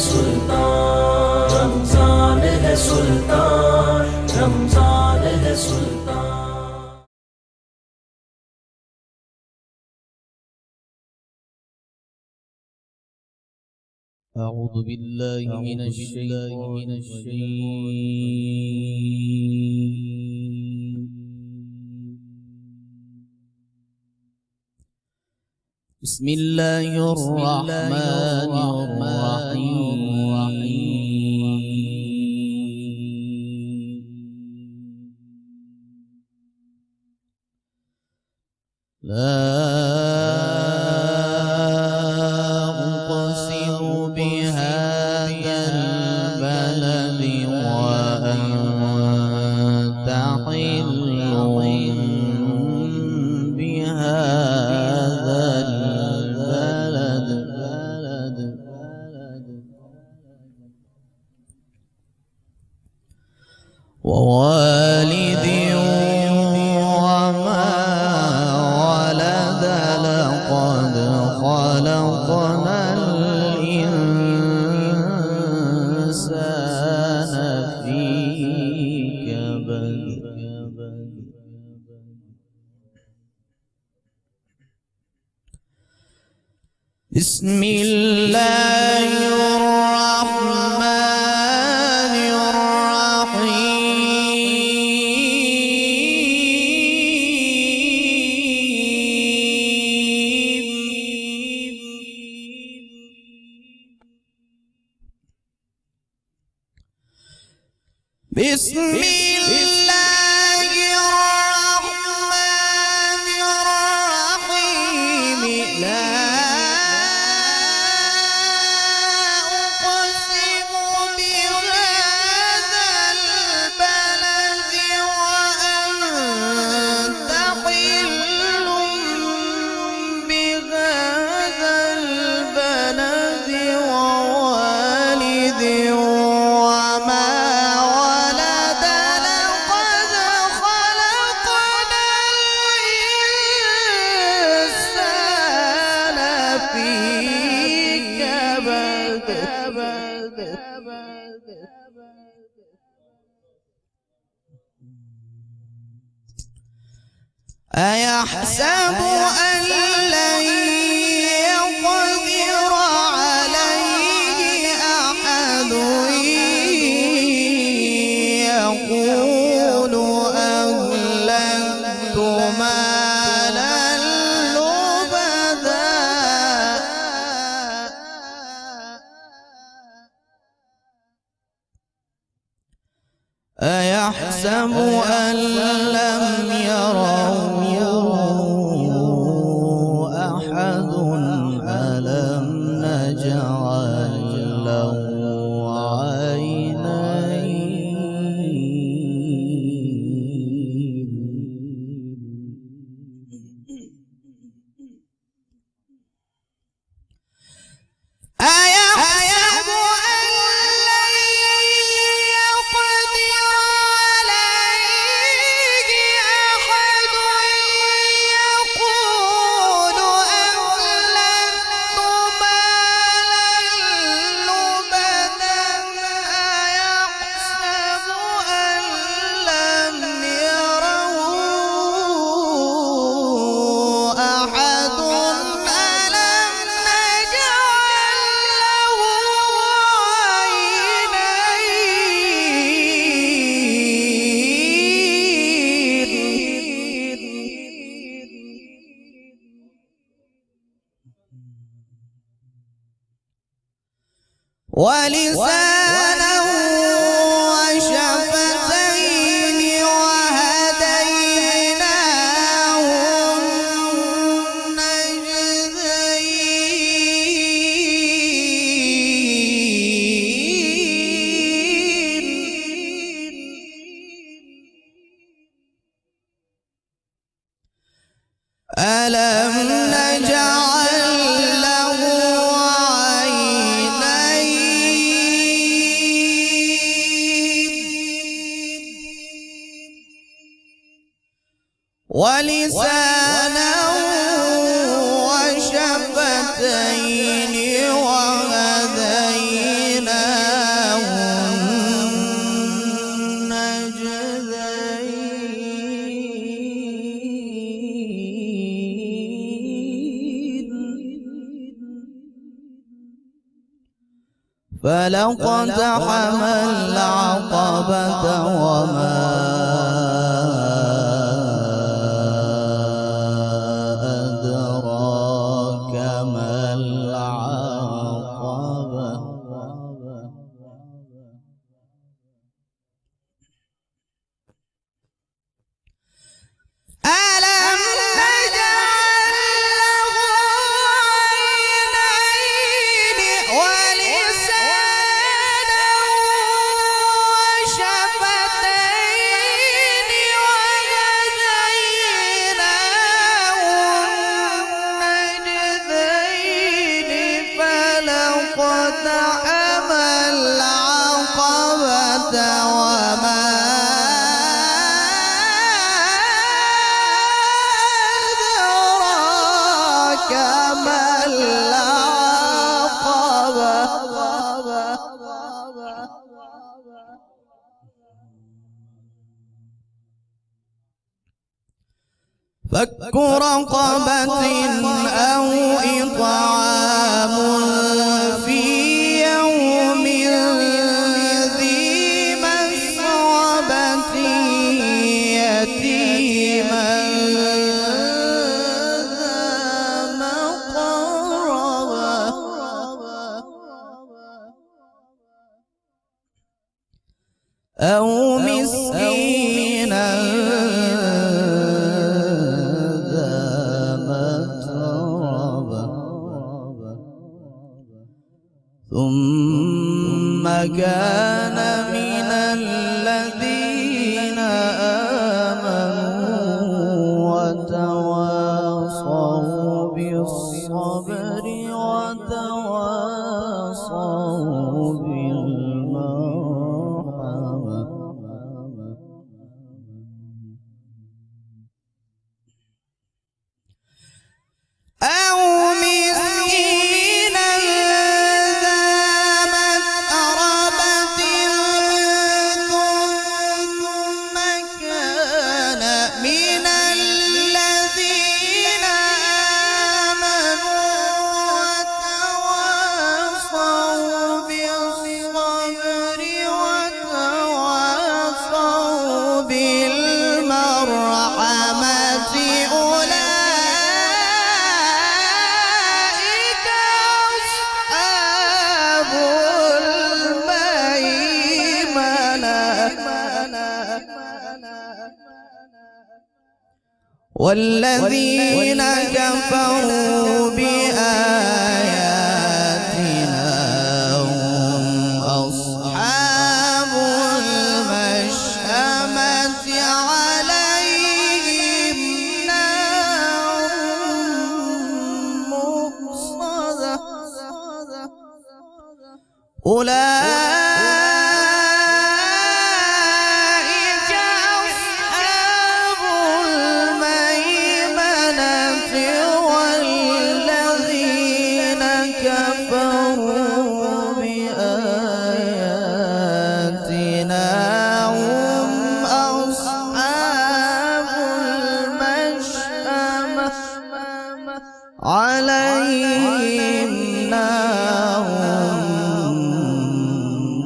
سلطان، رمضان ہے سلطان، رمضان ہے سلطان۔ أعوذ بالله من الشيطان الرجيم. بسم الله الرحمن الرحيم. لا أقسم بهذا البلد وأنت حل بهذا البلد ووالد وما ولد، لقد خلقنا الإنسان في كبد. بسم الله الرحمن الرحيم. بسم الله الرحمن الرحيم. لا أقسم بهذا البلد وأنت حل بهذا البلد ووالد وما ولد، لقد خلقنا الإنسان في كبد. أيحسب أن لن يقدر عليه أحد، يقول أهلكت مالا لبدا. أيحسب أن لم يره أحد، ألم نجعل له عينين. أيحسب أن لن يقدر عليه أحد، يقول أهلكت مالا لبدا. أيحسب أن لم يره أحد، ألم نجعل له عينين ولسانا وشفتين وهديناه النجدين. ألم نجعل له عينين ولسانا وشفتين وهديناه فلقتحم العقبة وما أدراك ما العقبة ألم نجعل له عينين ولسانا وشفتين وهديناه النجدين فلاقتحم العقبة وما أدراك ما العقبة فك رقبة أو إطعام في يوم ذي مسغبة يتيما ذا مقربة أو مسكينا ذا متربة ثم كان من الذين آمنوا وتواصوا بالصبر وتواصوا بالمرحمة أو مسكينا ذا متربة ثم كان من الذين آمنوا وتواصوا بالصبر وتواصوا بالمرحمة أولئك أصحاب الميمنة والذين كفروا بآياتنا هم أصحاب المشأمة عليهم نار مؤصدة أولئك أصحاب الميمنة والذين كفروا بآياتنا هم أصحاب المشأمة عليهم نار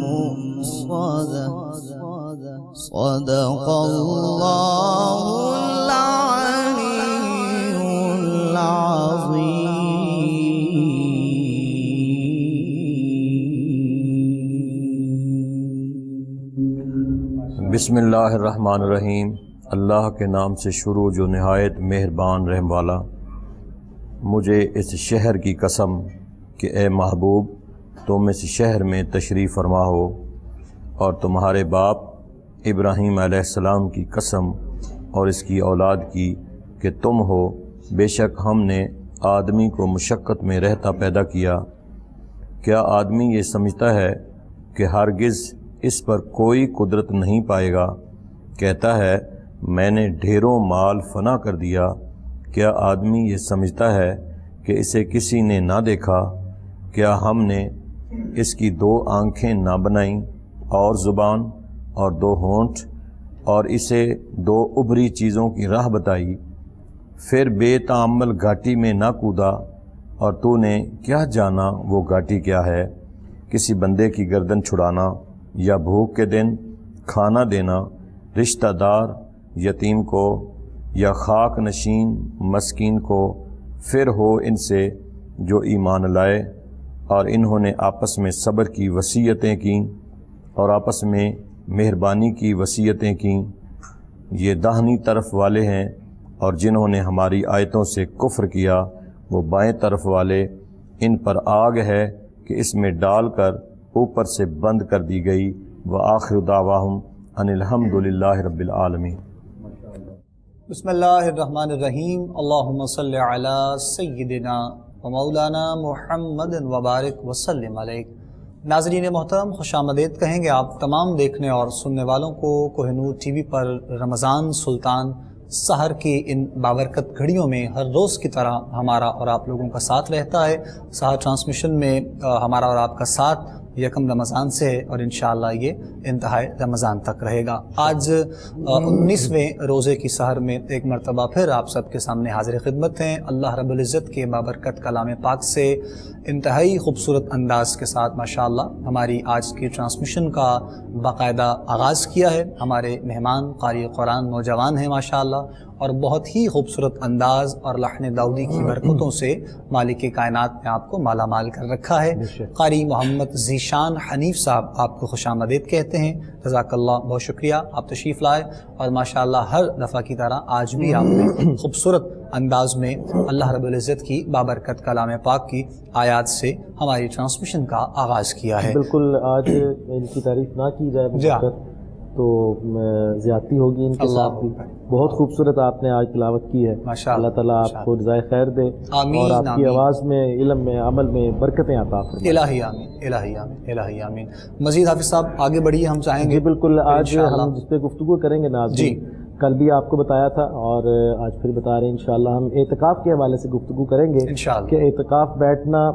مؤصدة صدق الله العلي العظيم بسم اللہ الرحمن الرحیم۔ اللہ کے نام سے شروع جو نہایت مہربان رحم والا۔ مجھے اس شہر کی قسم کہ اے محبوب تم اس شہر میں تشریف فرما ہو، اور تمہارے باپ ابراہیم علیہ السلام کی قسم اور اس کی اولاد کی کہ تم ہو، بے شک ہم نے آدمی کو مشقت میں رہتا پیدا کیا۔ کیا آدمی یہ سمجھتا ہے کہ ہرگز اس پر کوئی قدرت نہیں پائے گا؟ کہتا ہے میں نے ڈھیروں مال فنا کر دیا۔ کیا آدمی یہ سمجھتا ہے کہ اسے کسی نے نہ دیکھا؟ کیا ہم نے اس کی 2 آنکھیں نہ بنائیں اور زبان اور 2 ہونٹ، اور اسے 2 ابری چیزوں کی راہ بتائی؟ پھر بے تعمل گھاٹی میں نہ کودا، اور تو نے کیا جانا وہ گھاٹی کیا ہے؟ کسی بندے کی گردن چھڑانا یا بھوک کے دن کھانا دینا رشتہ دار یتیم کو یا خاک نشین مسکین کو، پھر ہو ان سے جو ایمان لائے اور انہوں نے آپس میں صبر کی وصیتیں کیں اور آپس میں مہربانی کی وصیتیں کیں، یہ داہنی طرف والے ہیں، اور جنہوں نے ہماری آیتوں سے کفر کیا وہ بائیں طرف والے، ان پر آگ ہے کہ اس میں ڈال کر اوپر سے بند کر دی گئی۔ وآخر دعواہم ان الحمد للہ رب العالمین۔ بسم اللہ الرحمن الرحیم، اللہم صلی علی سیدنا و مولانا محمد وبارک وسلم علیہ۔ ناظرین محترم، خوش آمدید کہیں گے آپ تمام دیکھنے اور سننے والوں کو کوہ نور ٹی وی پر رمضان سلطان سحر کی ان بابرکت گھڑیوں میں ہر روز کی طرح ہمارا اور آپ لوگوں کا ساتھ رہتا ہے۔ سحر ٹرانسمیشن میں ہمارا اور آپ کا ساتھ یکم رمضان سے ہے اور انشاءاللہ یہ انتہائی رمضان تک رہے گا۔ آج 19ویں روزے کی سحر میں ایک مرتبہ پھر آپ سب کے سامنے حاضر خدمت ہیں۔ اللہ رب العزت کے بابرکت کلام پاک سے انتہائی خوبصورت انداز کے ساتھ ماشاءاللہ ہماری آج کی ٹرانسمیشن کا باقاعدہ آغاز کیا ہے۔ ہمارے مہمان قاری قرآن نوجوان ہیں ماشاءاللہ، اور بہت ہی خوبصورت انداز اور لحن داؤدی کی برکتوں سے مالک کائنات نے آپ کو مالا مال کر رکھا ہے۔ قاری محمد ذیشان حنیف صاحب آپ کو خوش آمدید کہتے ہیں، جزاک اللہ، بہت شکریہ آپ تشریف لائے، اور ماشاءاللہ ہر دفعہ کی طرح آج بھی آپ نے خوبصورت انداز میں اللہ رب العزت کی بابرکت کلام پاک کی آیات سے ہماری ٹرانسمیشن کا آغاز کیا ہے۔ بالکل، آج ان کی تعریف نہ کی جائے تو زیادتی ہوگی ان کے ساتھ بھی۔ بہت خوبصورت آپ نے آج تلاوت کی ہے، اللہ تعالیٰ آپ کو جزائے خیر دے اور آپ کی آواز میں، علم میں، عمل میں برکتیں عطا فرمائے۔ الہی آمین، الہی آمین، الہی آمین۔ مزید حافظ صاحب آگے بڑھیے، ہم چاہیں گے جی بالکل۔ آج ہم جس پہ گفتگو کریں گے ناظرین، کل بھی آپ کو بتایا تھا اور آج پھر بتا رہے ہیں انشاءاللہ، ہم اعتکاف کے حوالے سے گفتگو کریں گے کہ اعتکاف بیٹھنا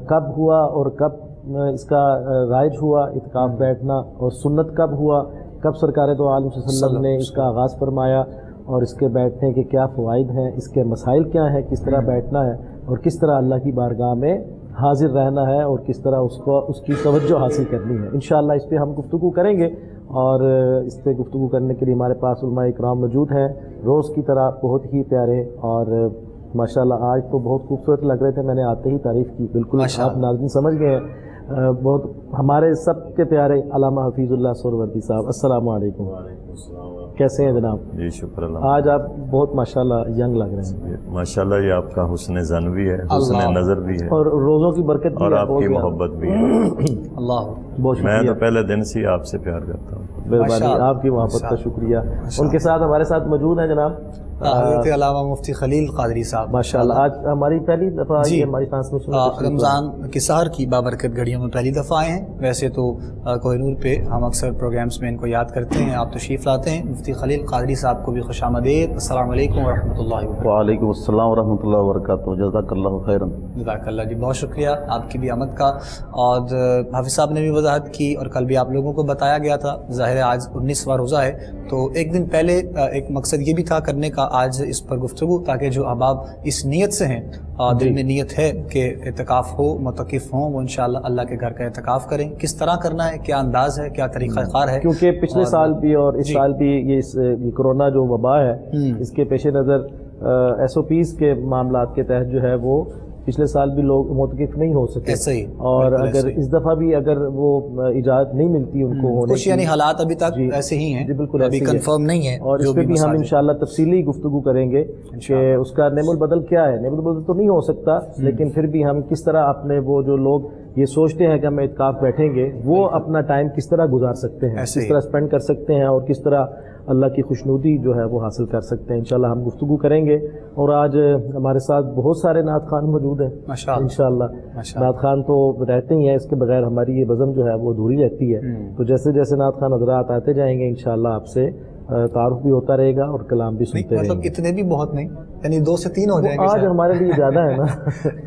کب ہوا اور کب اس کا رائج ہوا، اعتکاف بیٹھنا، اور سنت کب ہوا، کب سرکار دو عالم صلی اللہ علیہ وسلم نے اس کا آغاز فرمایا، اور اس کے بیٹھنے کے کیا فوائد ہیں، اس کے مسائل کیا ہیں، کس طرح بیٹھنا ہے، اور کس طرح اللہ کی بارگاہ میں حاضر رہنا ہے، اور کس طرح اس کی توجہ حاصل کرنی ہے۔ انشاءاللہ اس پہ ہم گفتگو کریں گے، اور اس پہ گفتگو کرنے کے لیے ہمارے پاس علماء اکرام موجود ہیں، روز کی طرح بہت ہی پیارے، اور ماشاءاللہ آج تو بہت خوبصورت لگ رہے تھے، میں نے آتے ہی تعریف کی، بالکل آپ ناظرین سمجھ گئے ہیں۔ بہت ہمارے سب کے پیارے علامہ حفیظ اللہ سہروردی صاحب، السلام علیکم، کیسے ہیں جناب؟ جی شکر اللہ۔ آج آپ بہت ماشاءاللہ ینگ لگ رہے ہیں، ماشاءاللہ یہ آپ کا حسن زن بھی ہے، حسن نظر بھی ہے، اور روزوں کی برکت بھی اور ہے، آپ کی محبت بھی ہے۔ اللہ بہت میں شکریہ، تو پہلے دن سے آپ سے پیار کرتا ہوں۔ مہربانی، آپ کی محبت کا شکریہ۔ ان کے ساتھ ہمارے ساتھ موجود ہیں جناب حضرت علامہ مفتی خلیل قادری صاحب، ماشاءاللہ۔ آج ہماری پہلی دفعہ ہماری ٹرانسمیشن رمضان کی سحر کی بابرکت گھڑیوں میں پہلی دفعہ آئے ہیں۔ ویسے تو کوہ نور پہ ہم اکثر پروگرامز میں ان کو یاد کرتے ہیں، آپ تشریف لاتے ہیں۔ مفتی خلیل قادری صاحب کو بھی خوش آمدید، السلام علیکم ورحمۃ اللہ وبرکاتہ۔ وعلیکم السلام ورحمۃ اللہ وبرکاتہ، جزاک اللہ خیرا۔ جزاک اللہ جی، بہت شکریہ آپ کی بھی آمد کا۔ اور حافظ صاحب نے بھی وضاحت کی، اور کل بھی آپ لوگوں کو بتایا گیا تھا، ظاہر ہے آج 19واں روزہ ہے، تو ایک دن پہلے ایک مقصد یہ بھی تھا کرنے کا آج اس پر گفتگو، تاکہ جو احباب اس نیت سے ہیں، دل میں نیت ہے کہ اعتکاف ہو، متقف ہوں، وہ انشاءاللہ اللہ کے گھر کا اعتکاف کریں۔ کس طرح کرنا ہے، کیا انداز ہے، کیا طریقہ کار ہے، کیونکہ پچھلے سال بھی اور اس سال بھی یہ کورونا جو وبا ہے، اس کے پیش نظر ایس او پیز کے معاملات کے تحت جو ہے وہ پچھلے سال بھی لوگ معتکف نہیں ہو سکے، اور اگر اس دفعہ بھی اگر وہ اجازت نہیں ملتی ان کو ہونے کچھ، یعنی حالات ابھی تک ایسے ہی ہیں، جی بالکل ابھی کنفرم نہیں ہے، اور اس پہ بھی ہم انشاءاللہ تفصیلی گفتگو کریں گے کہ اس کا نعم البدل کیا ہے۔ نعم البدل تو نہیں ہو سکتا، لیکن پھر بھی ہم کس طرح اپنے وہ جو لوگ یہ سوچتے ہیں کہ ہم اعتکاف بیٹھیں گے، وہ اپنا ٹائم کس طرح گزار سکتے ہیں، کس طرح اسپینڈ کر سکتے ہیں، اور کس طرح اللہ کی خوشنودی جو ہے وہ حاصل کر سکتے ہیں۔ انشاءاللہ ہم گفتگو کریں گے، اور آج ہمارے ساتھ بہت سارے نعت خوان موجود ہیں انشاءاللہ۔ نعت خوان تو رہتے ہی ہیں، اس کے بغیر ہماری یہ بزم جو ہے وہ ادھوری رہتی ہے، تو جیسے جیسے نعت خوان حضرات آتے جائیں گے انشاءاللہ آپ سے تعارف بھی ہوتا رہے گا اور کلام بھی سنتے رہیں مطلب گے. اتنے بھی بہت نہیں، یعنی 2 سے 3 ہو جائیں گے. آج ہمارے لیے زیادہ ہے نا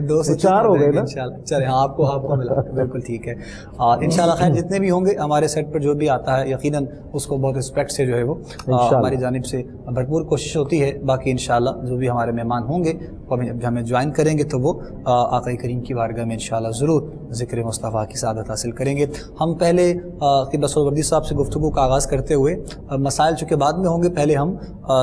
2 سے 4 ہو گئے نا انشاءاللہ. چلے ہاں آپ کو ملا بالکل ٹھیک ہے. اور انشاءاللہ خیر جتنے بھی ہوں گے ہمارے سیٹ پر جو بھی آتا ہے یقیناً اس کو بہت رسپیکٹ سے جو ہے وہ ہماری جانب سے بھرپور کوشش ہوتی ہے. باقی انشاءاللہ جو بھی ہمارے مہمان ہوں گے وہ ہمیں جوائن کریں گے تو وہ آقا کریم کی بارگاہ میں انشاءاللہ ضرور ذکر مصطفیٰ کی سعادت حاصل کریں گے. ہم پہلے قبلہ سہروردی صاحب سے گفتگو کا آغاز کرتے ہوئے مسائل چونکہ بعد میں ہوں گے، پہلے ہم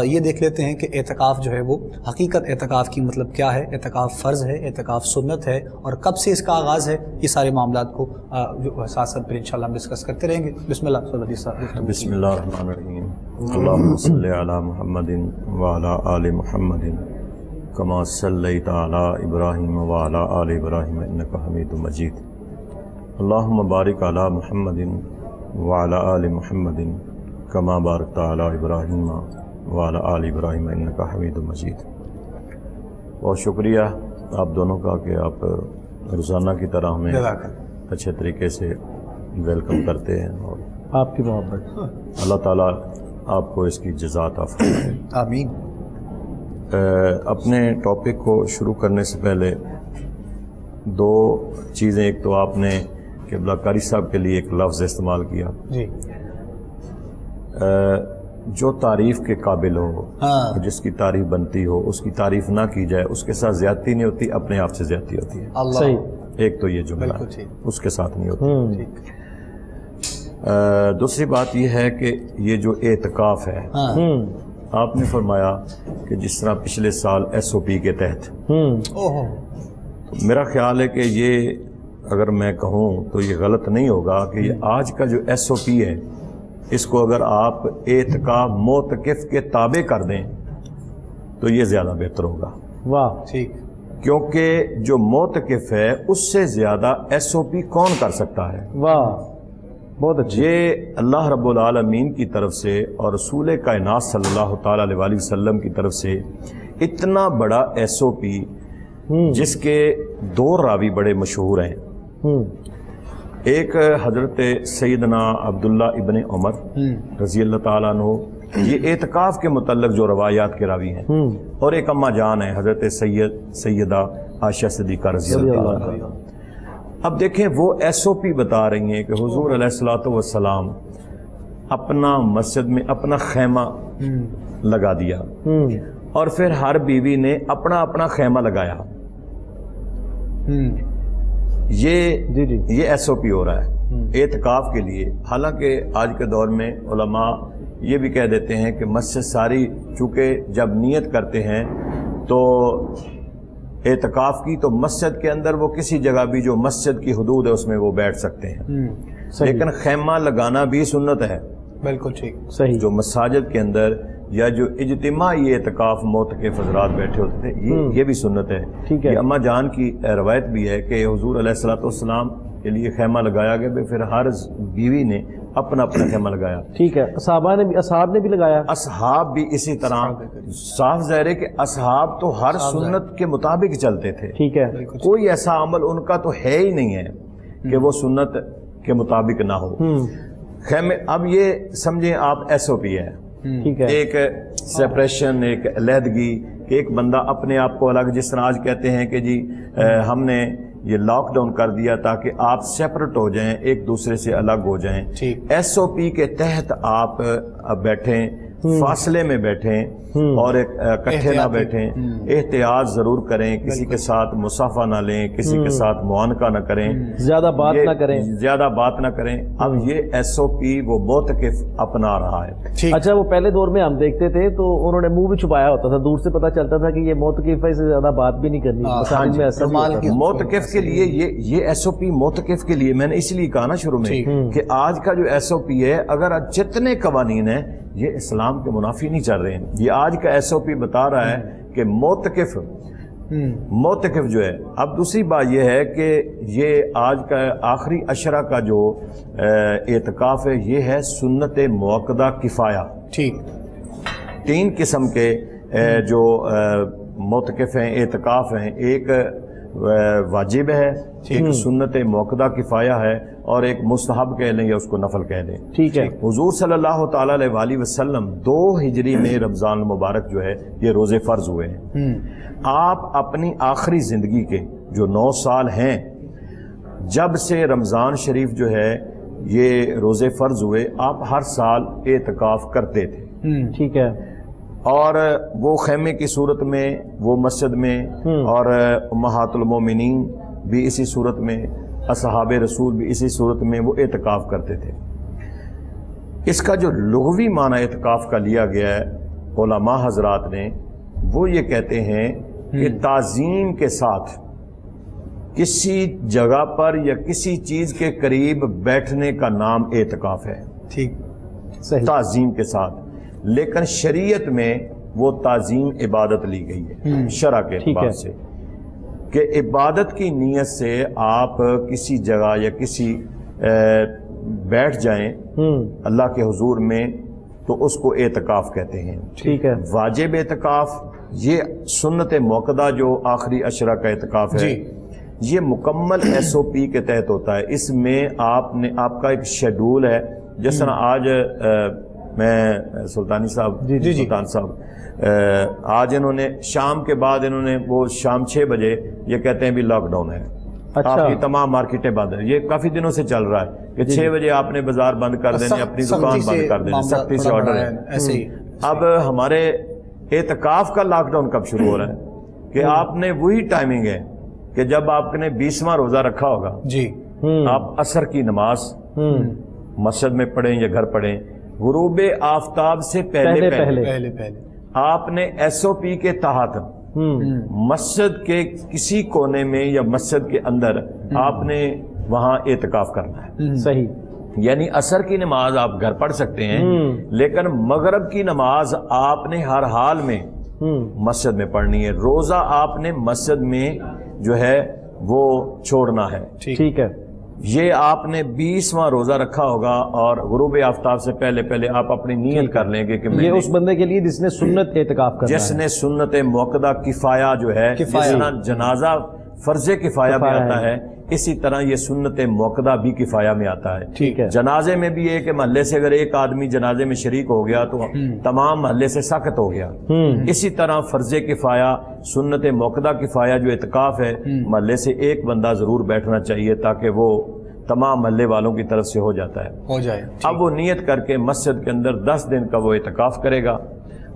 یہ دیکھ لیتے ہیں کہ اعتکاف جو ہے وہ حقیقت اعتکاف کی مطلب کیا ہے، اعتکاف فرض ہے، اعتکاف سنت ہے، اور کب سے اس کا آغاز ہے. یہ سارے معاملات کو ساتھ ساتھ پھر انشاءاللہ ہم ڈسکس کرتے رہیں گے. بسم اللہ سہروردی صاحب. بسم اللہ الرحمن الرحیم. اللہم صلی علی محمد وعلی آل محمد کما صلیت علی ابراہیم وعلی آل ابراہیم انک حمید مجید. اللہم بارک علی محمد وعلی آل محمد کما بارکت علی ابراہیم وعلی آل ابراہیم انک حمید مجید. بہت شکریہ آپ دونوں کا کہ آپ روزانہ کی طرح ہمیں اچھے طریقے سے ویلکم کرتے ہیں، اور آپ کی محبت اللہ تعالیٰ آپ کو اس کی جزا عطا فرمائے. آمین. اپنے ٹاپک کو شروع کرنے سے پہلے 2 چیزیں، ایک تو آپ نے قبلہ قاری صاحب کے لیے ایک لفظ استعمال کیا جی، جو تعریف کے قابل ہو، جس کی تعریف بنتی ہو، اس کی تعریف نہ کی جائے، اس کے ساتھ زیادتی نہیں ہوتی، اپنے آپ سے زیادتی ہوتی ہے. صحیح. ایک تو یہ جملہ ہے، اس کے ساتھ نہیں ہوتی. دوسری بات یہ ہے کہ یہ جو اعتکاف ہے، آپ نے فرمایا کہ جس طرح پچھلے سال SOP کے تحت، میرا خیال ہے کہ یہ اگر میں کہوں تو یہ غلط نہیں ہوگا کہ یہ آج کا جو SOP ہے اس کو اگر آپ اعتکاف معتکف کے تابع کر دیں تو یہ زیادہ بہتر ہوگا. واہ، ٹھیک. کیونکہ جو معتکف ہے اس سے زیادہ SOP کون کر سکتا ہے؟ واہ، بہت اچھی. یہ اللہ رب العالمین کی طرف سے اور رسول کائنات صلی اللہ تعالیٰ علیہ وسلم کی طرف سے اتنا بڑا SOP جس کے 2 راوی بڑے مشہور ہیں. ایک حضرت سیدنا عبداللہ ابن عمر رضی اللہ تعالیٰ عنہ، یہ اعتکاف کے متعلق جو روایات کے راوی ہیں، اور ایک اماں جان ہے حضرت سیدہ عائشہ صدیقہ رضی اللہ عنہ. اب دیکھیں وہ SOP بتا رہی ہیں کہ حضور علیہ الصلوۃ والسلام اپنا مسجد میں اپنا خیمہ لگا دیا، اور پھر ہر بیوی نے اپنا اپنا خیمہ لگایا. یہ SOP ہو رہا ہے اعتکاف کے لیے. حالانکہ آج کے دور میں علماء یہ بھی کہہ دیتے ہیں کہ مسجد ساری، چونکہ جب نیت کرتے ہیں تو اعتکاف کی تو مسجد کے اندر وہ کسی جگہ بھی جو مسجد کی حدود ہے اس میں وہ بیٹھ سکتے ہیں، لیکن خیمہ لگانا بھی سنت ہے. بالکل ٹھیک. صحیح. جو مساجد کے اندر یا جو اجتماعی اعتکاف معتکف حضرات بیٹھے ہوتے تھے یہ بھی سنت ہے. یہ اماں جان کی روایت بھی ہے کہ حضور علیہ الصلوۃ والسلام کے لیے خیمہ لگایا گیا، پھر ہر بیوی نے اپنا اپنا خیمہ لگایا. ٹھیک ہے. اصحاب نے بھی لگایا. اصحاب بھی اسی طرح. صاف ظاہر ہے کہ اصحاب تو ہر سنت کے مطابق چلتے تھے. ٹھیک ہے. کوئی ایسا عمل ان کا تو ہے ہی نہیں ہے کہ وہ سنت کے مطابق نہ ہو. خیمے اب یہ سمجھیں آپ SOP ہے، ایک سیپریشن، ایک علیحدگی، کہ ایک بندہ اپنے آپ کو الگ، جس طرح آج کہتے ہیں کہ جی ہم نے یہ لاک ڈاؤن کر دیا تاکہ آپ سیپریٹ ہو جائیں، ایک دوسرے سے الگ ہو جائیں. SOP کے تحت آپ بیٹھیں، فاصلے میں بیٹھیں اور اکٹھے نہ بیٹھیں، احتیاط ضرور کریں، کسی کے ساتھ مصافحہ نہ لیں، کسی کے ساتھ معانقہ نہ کریں، زیادہ بات نہ کریں. اب یہ SOP وہ معتکف اپنا رہا ہے. اچھا، وہ پہلے دور میں ہم دیکھتے تھے تو انہوں نے منہ بھی چھپایا ہوتا تھا، دور سے پتہ چلتا تھا کہ یہ معتکف ہے، اس سے زیادہ بات بھی نہیں کرنی. معتکف کے لیے یہ SOP معتکف کے لیے میں نے اس لیے کہا نا شروع میں کہ آج کا جو SOP ہے، اگر جتنے قوانین ہیں یہ اسلام کے منافی نہیں چل رہے ہیں. یہ آج کا SOP بتا رہا ہے کہ معتکف جو ہے. اب دوسری بات یہ ہے کہ یہ آج کا آخری عشرہ کا جو اعتکاف ہے یہ ہے سنت مؤکدہ کفایہ. ٹھیک. 3 قسم کے جو معتکف ہیں، اعتکاف ہیں. ایک واجب ہے، ایک سنت مؤکدہ کفایہ ہے، اور ایک مستحب کہہ لیں یا اس کو نفل کہہ لیں. ٹھیک ہے. حضور صلی اللہ تعالیٰ علیہ وآلہ وسلم 2 ہجری میں رمضان المبارک جو ہے یہ روزے فرض ہوئے ہیں. آپ اپنی آخری زندگی کے جو 9 سال ہیں جب سے رمضان شریف جو ہے یہ روزے فرض ہوئے آپ ہر سال اعتکاف کرتے تھے. ٹھیک ہے. اور وہ خیمے کی صورت میں، وہ مسجد میں، اور امہات المومنین بھی اسی صورت میں، اصحاب رسول بھی اسی صورت میں وہ اعتکاف کرتے تھے. اس کا جو لغوی معنی اعتکاف کا لیا گیا ہے علماء حضرات نے، وہ یہ کہتے ہیں کہ تعظیم کے ساتھ کسی جگہ پر یا کسی چیز کے قریب بیٹھنے کا نام اعتکاف ہے. ٹھیک، صحیح. تعظیم کے ساتھ. لیکن شریعت میں وہ تعظیم عبادت لی گئی ہے شرع کے اعتبار سے، کہ عبادت کی نیت سے آپ کسی جگہ یا کسی بیٹھ جائیں اللہ کے حضور میں تو اس کو اعتکاف کہتے ہیں. ٹھیک ہے. واجب اعتکاف، یہ سنت موقدہ جو آخری عشرہ کا اعتکاف ہے، یہ مکمل SOP کے تحت ہوتا ہے. اس میں آپ کا ایک شیڈول ہے. جس طرح آج میں سلطانی صاحب، سلطان صاحب، آج انہوں نے شام کے بعد انہوں نے وہ شام 6 بجے یہ کہتے ہیں بھی لاک ڈاؤن ہے. آپ کی تمام مارکیٹیں بند ہیں. یہ کافی دنوں سے چل رہا ہے کہ 6 بجے آپ نے بازار بند کر دینے، اپنی دکان بند کر دینے، سختی سے آرڈر ہے. اب ہمارے اعتکاف کا لاک ڈاؤن کب شروع ہو رہا ہے کہ آپ نے وہی ٹائمنگ ہے کہ جب آپ نے 20واں روزہ رکھا ہوگا، آپ عصر کی نماز مسجد میں پڑھیں یا گھر پڑھیں، غروب آفتاب سے پہلے آپ نے SOP کے تحت مسجد کے کسی کونے میں یا مسجد کے اندر آپ نے وہاں اعتکاف کرنا ہے. صحیح. یعنی عصر کی نماز آپ گھر پڑھ سکتے ہیں، لیکن مغرب کی نماز آپ نے ہر حال میں مسجد میں پڑھنی ہے. روزہ آپ نے مسجد میں جو ہے وہ چھوڑنا ہے. ٹھیک ہے. یہ آپ نے 20واں روزہ رکھا ہوگا اور غروب آفتاب سے پہلے آپ اپنی نیت کر لیں گے کہ یہ اس بندے کے لیے جس نے سنت اعتکاف کرنا ہے، جس نے سنت موقدہ کفایہ جو ہے، جس طرح جنازہ فرض کفایہ میں آتا ہے، اسی طرح یہ سنت موقدہ بھی کفایہ میں آتا ہے. ٹھیک ہے. جنازے میں بھی ایک محلے سے اگر ایک آدمی جنازے میں شریک ہو گیا تو تمام محلے سے ساقط ہو گیا. اسی طرح فرض کفایہ، سنت موقدہ کفایہ جو اعتکاف ہے، محلے سے ایک بندہ ضرور بیٹھنا چاہیے تاکہ وہ تمام محلے والوں کی طرف سے ہو جاتا ہے، ہو جائے. اب وہ نیت کر کے مسجد کے اندر 10 دن کا وہ اعتکاف کرے گا.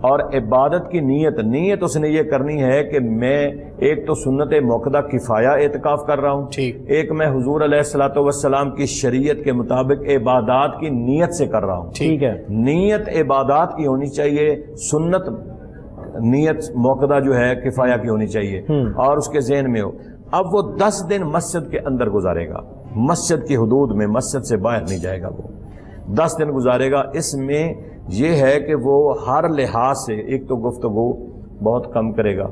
اور عبادت کی نیت اس نے یہ کرنی ہے کہ میں ایک تو سنت موقدہ کفایہ اعتکاف کر رہا ہوں، ایک میں حضور علیہ الصلوۃ والسلام کی شریعت کے مطابق عبادات کی نیت سے کر رہا ہوں. ٹھیک ہے. نیت عبادات کی ہونی چاہیے، سنت نیت موقدہ جو ہے کفایہ کی ہونی چاہیے اور اس کے ذہن میں ہو. اب وہ 10 دن مسجد کے اندر گزارے گا، مسجد کی حدود میں، مسجد سے باہر نہیں جائے گا. وہ 10 دن گزارے گا. اس میں یہ ہے کہ وہ ہر لحاظ سے ایک تو گفتگو بہت کم کرے گا،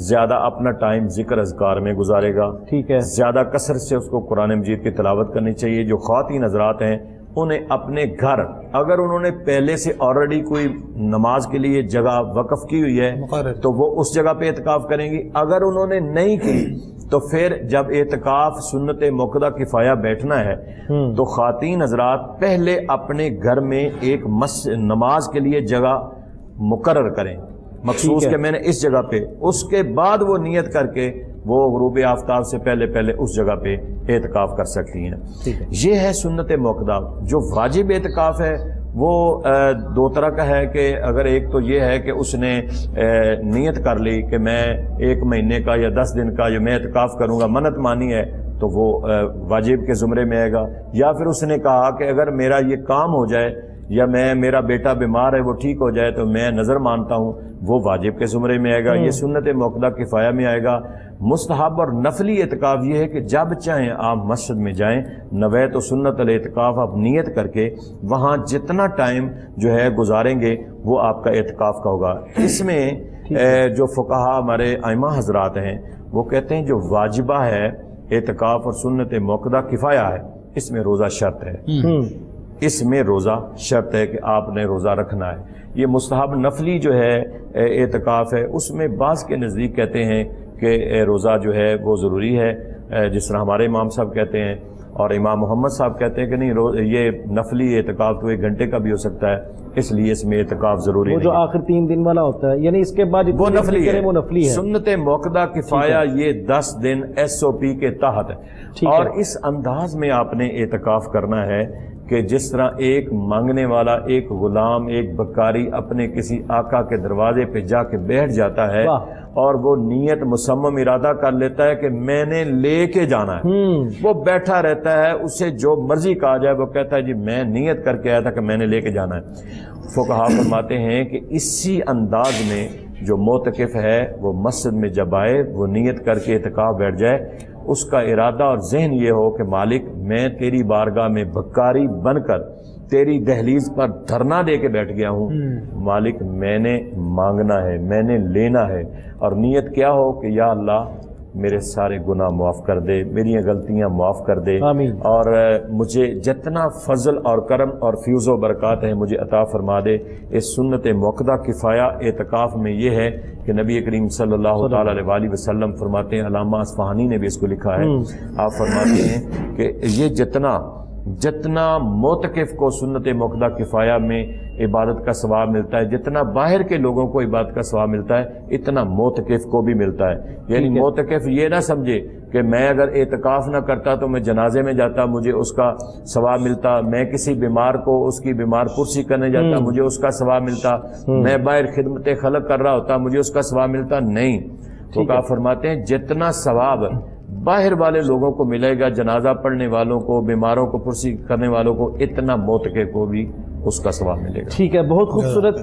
زیادہ اپنا ٹائم ذکر اذکار میں گزارے گا. ٹھیک ہے. زیادہ کثرت سے اس کو قرآن مجید کی تلاوت کرنی چاہیے. جو خواتین حضرات ہیں انہیں اپنے گھر، اگر انہوں نے پہلے سے آلریڈی کوئی نماز کے لیے جگہ وقف کی ہوئی ہے تو وہ اس جگہ پہ اعتکاف کریں گی. اگر انہوں نے نہیں کی تو پھر جب اعتکاف سنت موقدہ کفایہ بیٹھنا ہے تو خواتین حضرات پہلے اپنے گھر میں ایک نماز کے لیے جگہ مقرر کریں مخصوص کہ میں نے اس جگہ پہ، اس کے بعد وہ نیت کر کے وہ غروب آفتاب سے پہلے اس جگہ پہ اعتکاف کر سکتی ہیں. یہ ہے سنت موقدہ. جو واجب اعتکاف ہے وہ 2 طرح کا ہے کہ اگر ایک تو یہ ہے کہ اس نے نیت کر لی کہ میں 1 مہینے کا یا 10 دن کا جو میں اعتکاف کروں گا، منت مانی ہے تو وہ واجب کے زمرے میں آئے گا. یا پھر اس نے کہا کہ اگر میرا یہ کام ہو جائے یا میرا بیٹا بیمار ہے وہ ٹھیک ہو جائے تو میں نظر مانتا ہوں، وہ واجب کے زمرے میں آئے گا. یہ سنت موقدہ کفایہ میں آئے گا. مستحب اور نفلی اعتکاف یہ ہے کہ جب چاہیں آپ مسجد میں جائیں، نویت و سنت الاعتکاف آپ نیت کر کے وہاں جتنا ٹائم جو ہے گزاریں گے وہ آپ کا اعتکاف کا ہوگا. اس میں جو فقہا ہمارے ائمہ حضرات ہیں وہ کہتے ہیں جو واجبہ ہے اعتکاف اور سنت موقدہ کفایہ ہے، اس میں روزہ شرط ہے. اس میں روزہ شرط ہے کہ آپ نے روزہ رکھنا ہے. یہ مستحب نفلی جو ہے اعتکاف ہے، اس میں بعض کے نزدیک کہتے ہیں کہ روزہ جو ہے وہ ضروری ہے، جس طرح ہمارے امام صاحب کہتے ہیں. اور امام محمد صاحب کہتے ہیں کہ نہیں یہ نفلی اعتکاف تو 1 گھنٹے کا بھی ہو سکتا ہے، اس لیے اس میں اعتکاف ضروری وہ نہیں جو آخر 3 دن والا ہوتا ہے، یعنی اس کے بعد وہ نفلی ہے، وہ نفلی ہے۔ سنت موقدہ کفایہ یہ 10 دن SOP کے تحت ہے، اور اس انداز میں آپ نے اعتکاف کرنا ہے کہ جس طرح ایک مانگنے والا، ایک غلام، ایک بکاری اپنے کسی آقا کے دروازے پہ جا کے بیٹھ جاتا ہے اور وہ نیت مصمم ارادہ کر لیتا ہے کہ میں نے لے کے جانا ہے، وہ بیٹھا رہتا ہے، اسے جو مرضی کہا جائے وہ کہتا ہے جی میں نیت کر کے آیا تھا کہ میں نے لے کے جانا ہے۔ فقہا فرماتے ہیں کہ اسی انداز میں جو معتکف ہے وہ مسجد میں جب آئے، وہ نیت کر کے اعتکاف بیٹھ جائے، اس کا ارادہ اور ذہن یہ ہو کہ مالک میں تیری بارگاہ میں بکاری بن کر تیری دہلیز پر دھرنا دے کے بیٹھ گیا ہوں، مالک میں نے مانگنا ہے، میں نے لینا ہے، اور نیت کیا ہو کہ یا اللہ میرے سارے گناہ معاف کر دے، میری غلطیاں معاف کر دے، اور مجھے جتنا فضل اور کرم اور فیوز و برکات ہیں مجھے عطا فرما دے۔ اس سنت موقدہ کفایہ اعتکاف میں یہ ہے کہ نبی کریم صلی اللہ تعالی علیہ وسلم فرماتے ہیں، علامہ اصفہانی نے بھی اس کو لکھا ہے، آپ فرماتے ہیں کہ یہ جتنا معتکف کو سنت موقدہ کفایہ میں عبادت کا ثواب ملتا ہے، جتنا باہر کے لوگوں کو عبادت کا ثواب ملتا ہے، اتنا معتکف کو بھی ملتا ہے۔ یعنی معتکف یہ نہ سمجھے کہ میں اگر اعتکاف نہ کرتا تو میں جنازے میں جاتا مجھے اس کا ثواب ملتا، میں کسی بیمار کو اس کی بیمار پرسی کرنے جاتا مجھے اس کا ثواب ملتا، میں باہر خدمت خلق کر رہا ہوتا مجھے اس کا ثواب ملتا، نہیں۔ تو کہا فرماتے ہیں جتنا ثواب باہر والے لوگوں کو ملے گا، جنازہ پڑھنے والوں کو، بیماروں کو پرسی کرنے والوں کو، اتنا موتقے کو بھی اس کا ثواب ملے گا۔ ٹھیک ہے، بہت خوبصورت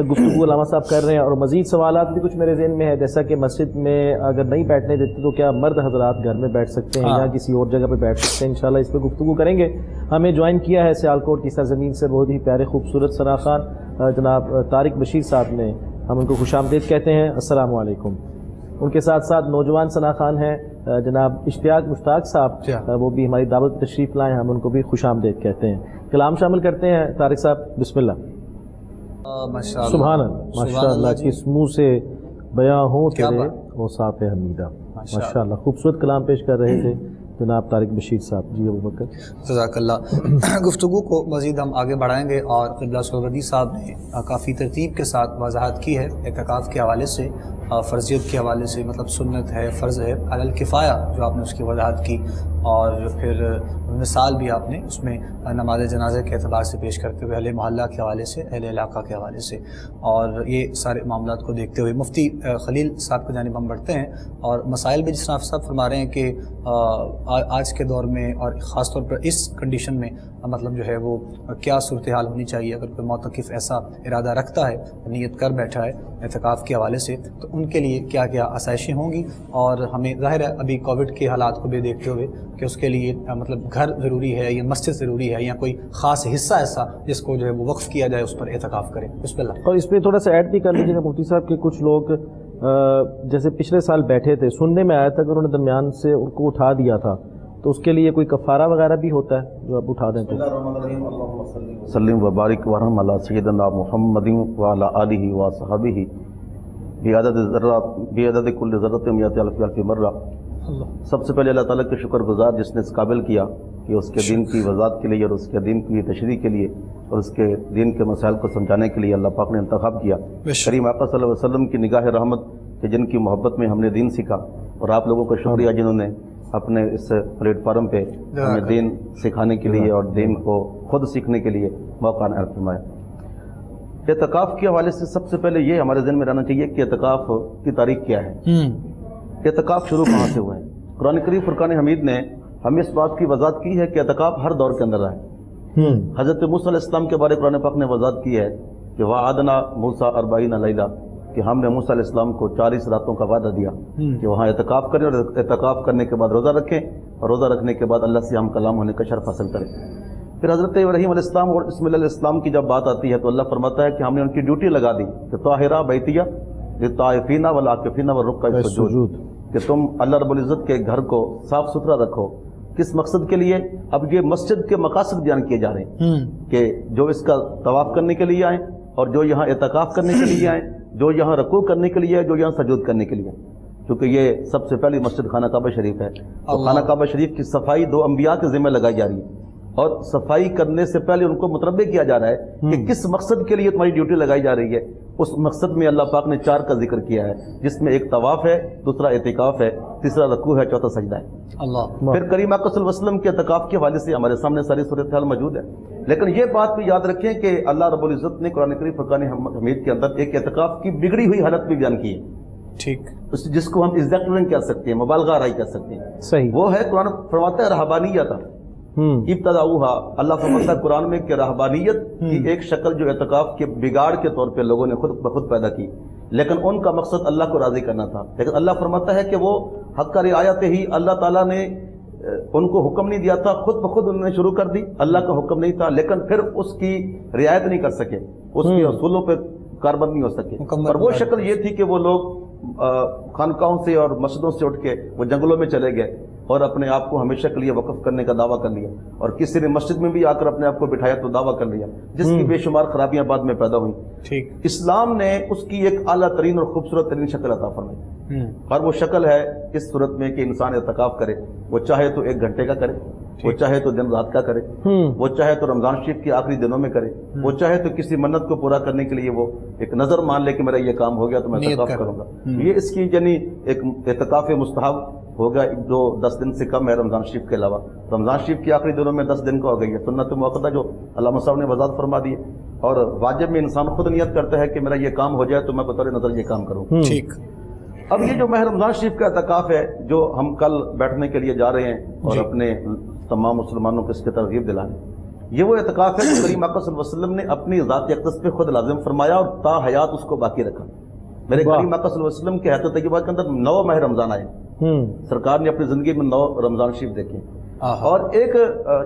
گفتگو علامہ صاحب کر رہے ہیں، اور مزید سوالات بھی کچھ میرے ذہن میں ہے، جیسا کہ مسجد میں اگر نہیں بیٹھنے دیتے تو کیا مرد حضرات گھر میں بیٹھ سکتے ہیں یا کسی اور جگہ پہ بیٹھ سکتے ہیں؟ انشاءاللہ اس پہ گفتگو کریں گے۔ ہمیں جوائن کیا ہے سیالکوٹ کی سرزمین سے بہت ہی پیارے خوبصورت ثنا خان جناب طارق بشیر صاحب نے، ہم ان کو خوش آمدید کہتے ہیں، السلام علیکم۔ ان کے ساتھ ساتھ نوجوان ثنا خان ہیں جناب اشتیاق مشتاق صاحب، وہ بھی ہماری دعوت تشریف لائے، ہم ان کو بھی خوش آمدید کہتے ہیں۔ کلام شامل کرتے ہیں طارق صاحب، بسم اللہ۔ سبحان اللہ، ماشاء اللہ، کس منہ سے بیاں ہوں تیرے اوصاف حمیدہ، ماشاء اللہ، خوبصورت کلام پیش کر رہے تھے جناب طارق بشیر صاحب۔ جی ابوبکر، جزاک اللہ۔ گفتگو کو مزید ہم آگے بڑھائیں گے، اور قبلہ سہروردی صاحب نے کافی ترتیب کے ساتھ وضاحت کی ہے اعتکاف کے حوالے سے، فرضیت کے حوالے سے، مطلب سنت ہے، فرض ہے، علی الکفایہ جو آپ نے اس کی وضاحت کی، اور پھر مثال بھی آپ نے اس میں نماز جنازہ کے اعتبار سے پیش کرتے ہوئے، اہل محلہ کے حوالے سے، اہل علاقہ کے حوالے سے، اور یہ سارے معاملات کو دیکھتے ہوئے مفتی خلیل صاحب کی جانب ہم بڑھتے ہیں، اور مسائل بھی جس طرح صاحب فرما رہے ہیں کہ آج کے دور میں اور خاص طور پر اس کنڈیشن میں مطلب جو ہے وہ کیا صورتحال ہونی چاہیے اگر کوئی معتکف ایسا ارادہ رکھتا ہے، نیت کر بیٹھا ہے اعتکاف کے حوالے سے، تو ان کے لیے کیا کیا آسائشیں ہوں گی، اور ہمیں ظاہر ہے ابھی کووڈ کے حالات کو بھی دیکھتے ہوئے کہ اس کے لیے مطلب گھر ضروری ہے یا مسجد ضروری ہے یا کوئی خاص حصہ ایسا جس کو جو ہے وہ وقف کیا جائے اس پر اعتکاف کریں۔ بسم اللہ۔ اور اس پہ تھوڑا سا ایڈ بھی کر لیجیے گا مفتی صاحب کہ کچھ لوگ جیسے پچھلے سال بیٹھے تھے، سننے میں آیا تھا کہ انہوں نے درمیان سے ان کو اٹھا دیا تھا، تو اس کے لیے کوئی کفارہ وغیرہ بھی ہوتا ہے جو آپ اٹھا دیں تو؟ سلم و بارک ورحم علی سیدنا محمد وعلی آلہ و صحابہ بعدد کل ذرۃ مئۃ الف مرہ۔ سب سے پہلے اللہ تعالیٰ کے شکر گزار جس نے اس قابل کیا کہ اس کے دین کی وضاحت کے لیے اور اس کے دین کی تشریح کے لیے اور اس کے دین کے مسائل کو سمجھانے کے لیے اللہ پاک نے انتخاب کیا۔ کریم آقا صلی اللہ علیہ وسلم کی نگاہ رحمت کہ جن کی محبت میں ہم نے دین سیکھا، اور آپ لوگوں کا شکریہ جنہوں نے اپنے اس پلیٹ فارم پہ ہمیں دین سکھانے کے لیے اور دین کو خود سیکھنے کے لیے موقع عنایت فرمایا۔ اعتکاف کے حوالے سے سب سے پہلے یہ ہمارے ذہن میں رہنا چاہیے کہ اعتکاف کی تاریخ کیا ہے، اعتکاف شروع کہاں سے ہوا ہے۔ قرآن کریم فرقان حمید نے ہمیں اس بات کی وضاحت کی ہے کہ اعتکاف ہر دور کے اندر رہا ہے۔ حضرت موسیٰ علیہ السلام کے بارے قرآن پاک نے وضاحت کی ہے کہ وعدنا موسیٰ 40 لیلہ، کہ ہم نے موسیٰ علیہ السلام کو 40 راتوں کا وعدہ دیا کہ وہاں اعتکاف کریں، اور اعتکاف کرنے کے بعد روزہ رکھیں، اور روزہ رکھنے کے بعد اللہ سے ہم کلام ہونے کا شرف حاصل کریں۔ پھر حضرت ابراہیم علیہ السلام اور اسماعیل علیہ السلام کی جب بات آتی ہے تو اللہ فرماتا ہے کہ ہم نے ان کی ڈیوٹی لگا دی کہ طاہرہ بیتیہ للطائفین والعاکفین والرکع السجود، کہ تم اللہ رب العزت کے گھر کو صاف ستھرا رکھو۔ کس مقصد کے لیے؟ اب یہ مسجد کے مقاصد بیان کیے جا رہے ہیں کہ جو اس کا طواف کرنے کے لیے آئیں، اور جو یہاں اعتکاف کرنے کے لیے آئیں، جو یہاں رکوع کرنے کے لیے آئیں، جو یہاں سجود کرنے کے لیے آئیں۔ کیونکہ یہ سب سے پہلی مسجد خانہ کعبہ شریف ہے، تو خانہ کعبہ شریف کی صفائی 2 انبیاء کے ذمہ لگائی جا رہی ہے، اور صفائی کرنے سے پہلے ان کو متنبہ کیا جا رہا ہے کہ کس مقصد کے لیے تمہاری ڈیوٹی لگائی جا رہی ہے۔ اس مقصد میں اللہ پاک نے 4 کا ذکر کیا ہے، جس میں ایک طواف ہے، دوسرا اعتکاف ہے، تیسرا رکوع ہے، چوتھا سجدہ ہے۔ اللہ پھر کریم آقا صلی اللہ علیہ وسلم کے اعتکاف کے حوالے سے ہمارے سامنے ساری صورتحال موجود ہے، لیکن یہ بات بھی یاد رکھیں کہ اللہ رب العزت نے قرآن کریم فرقان حمید کے اندر ایک اعتکاف کی بگڑی ہوئی حالت بھی بیان کی ہے، ٹھیک، جس کو ہم ایگزیکٹرنگ کہہ سکتے ہیں، مبالغہ آرائی کہہ سکتے ہیں۔ صحیح، وہ ہے قرآن فرماتا ہے رہبانیت ابتداؤہا، اللہ فرماتا ہے قرآن میں کہ رہبانیت کی ایک شکل جو اعتکاف کے بگاڑ کے طور پہ لوگوں نے خود بخود پیدا کی، لیکن ان کا مقصد اللہ کو راضی کرنا تھا، لیکن اللہ فرماتا ہے کہ وہ حق کا رعایت ہی اللہ تعالیٰ نے ان کو حکم نہیں دیا تھا، خود بخود انہوں نے شروع کر دی، اللہ کا حکم نہیں تھا، لیکن پھر اس کی رعایت نہیں کر سکے، اس کے اصولوں پہ کاربند نہیں ہو سکے، اور وہ شکل یہ تھی کہ وہ لوگ خانقاہوں سے اور مسجدوں سے اٹھ کے وہ جنگلوں میں چلے گئے اور اپنے آپ کو ہمیشہ کے لیے وقف کرنے کا دعویٰ کر لیا، اور کسی نے مسجد میں بھی آ کر اپنے آپ کو بٹھایا تو دعویٰ کر لیا، جس کی بے شمار خرابیاں بعد میں پیدا ہوئیں۔ ٹھیک، اسلام نے اس کی ایک اعلیٰ ترین اور خوبصورت ترین شکل عطا فرمائی، اور وہ شکل ہے اس صورت میں کہ انسان اعتکاف کرے، وہ چاہے تو 1 گھنٹے کا کرے، وہ چاہے تو دن رات کا کرے، وہ چاہے تو رمضان شریف کے آخری دنوں میں کرے، وہ چاہے تو کسی منت کو پورا کرنے کے لیے وہ ایک نظر مان لے کہ میرا یہ کام ہو گیا تو میں اعتکاف کروں گا۔ یہ اس کی یعنی ایک اعتکاف مستحب ہوگا جو 10 دن سے کم ہے رمضان شریف کے علاوہ، رمضان شریف کے آخری دنوں میں 10 دن کا ہو گئی ہے، سنت مؤکدہ جو علامہ صاحب نے وضاحت فرما دی ہے، اور واجب میں انسان خود نیت کرتا ہے کہ میرا یہ کام ہو جائے تو میں بطور نظر یہ کام کروں۔ ٹھیک، اب یہ جو ماہ رمضان شریف کا اعتکاف ہے جو ہم کل بیٹھنے کے لیے جا رہے ہیں اور اپنے تمام مسلمانوں کو اس کی ترغیب دلانے، یہ وہ اعتکاف ہے جو کریم آقا صلی اللہ علیہ وسلم نے اپنی ذات اقدس پہ خود لازم فرمایا اور تا حیات اس کو باقی رکھا۔ میرے کریم آقا صلی اللہ علیہ وسلم کے حیات طیبہ کے اندر 9 ماہ رمضان آئے، سرکار نے اپنی زندگی میں 9 رمضان شریف دیکھے، اور ایک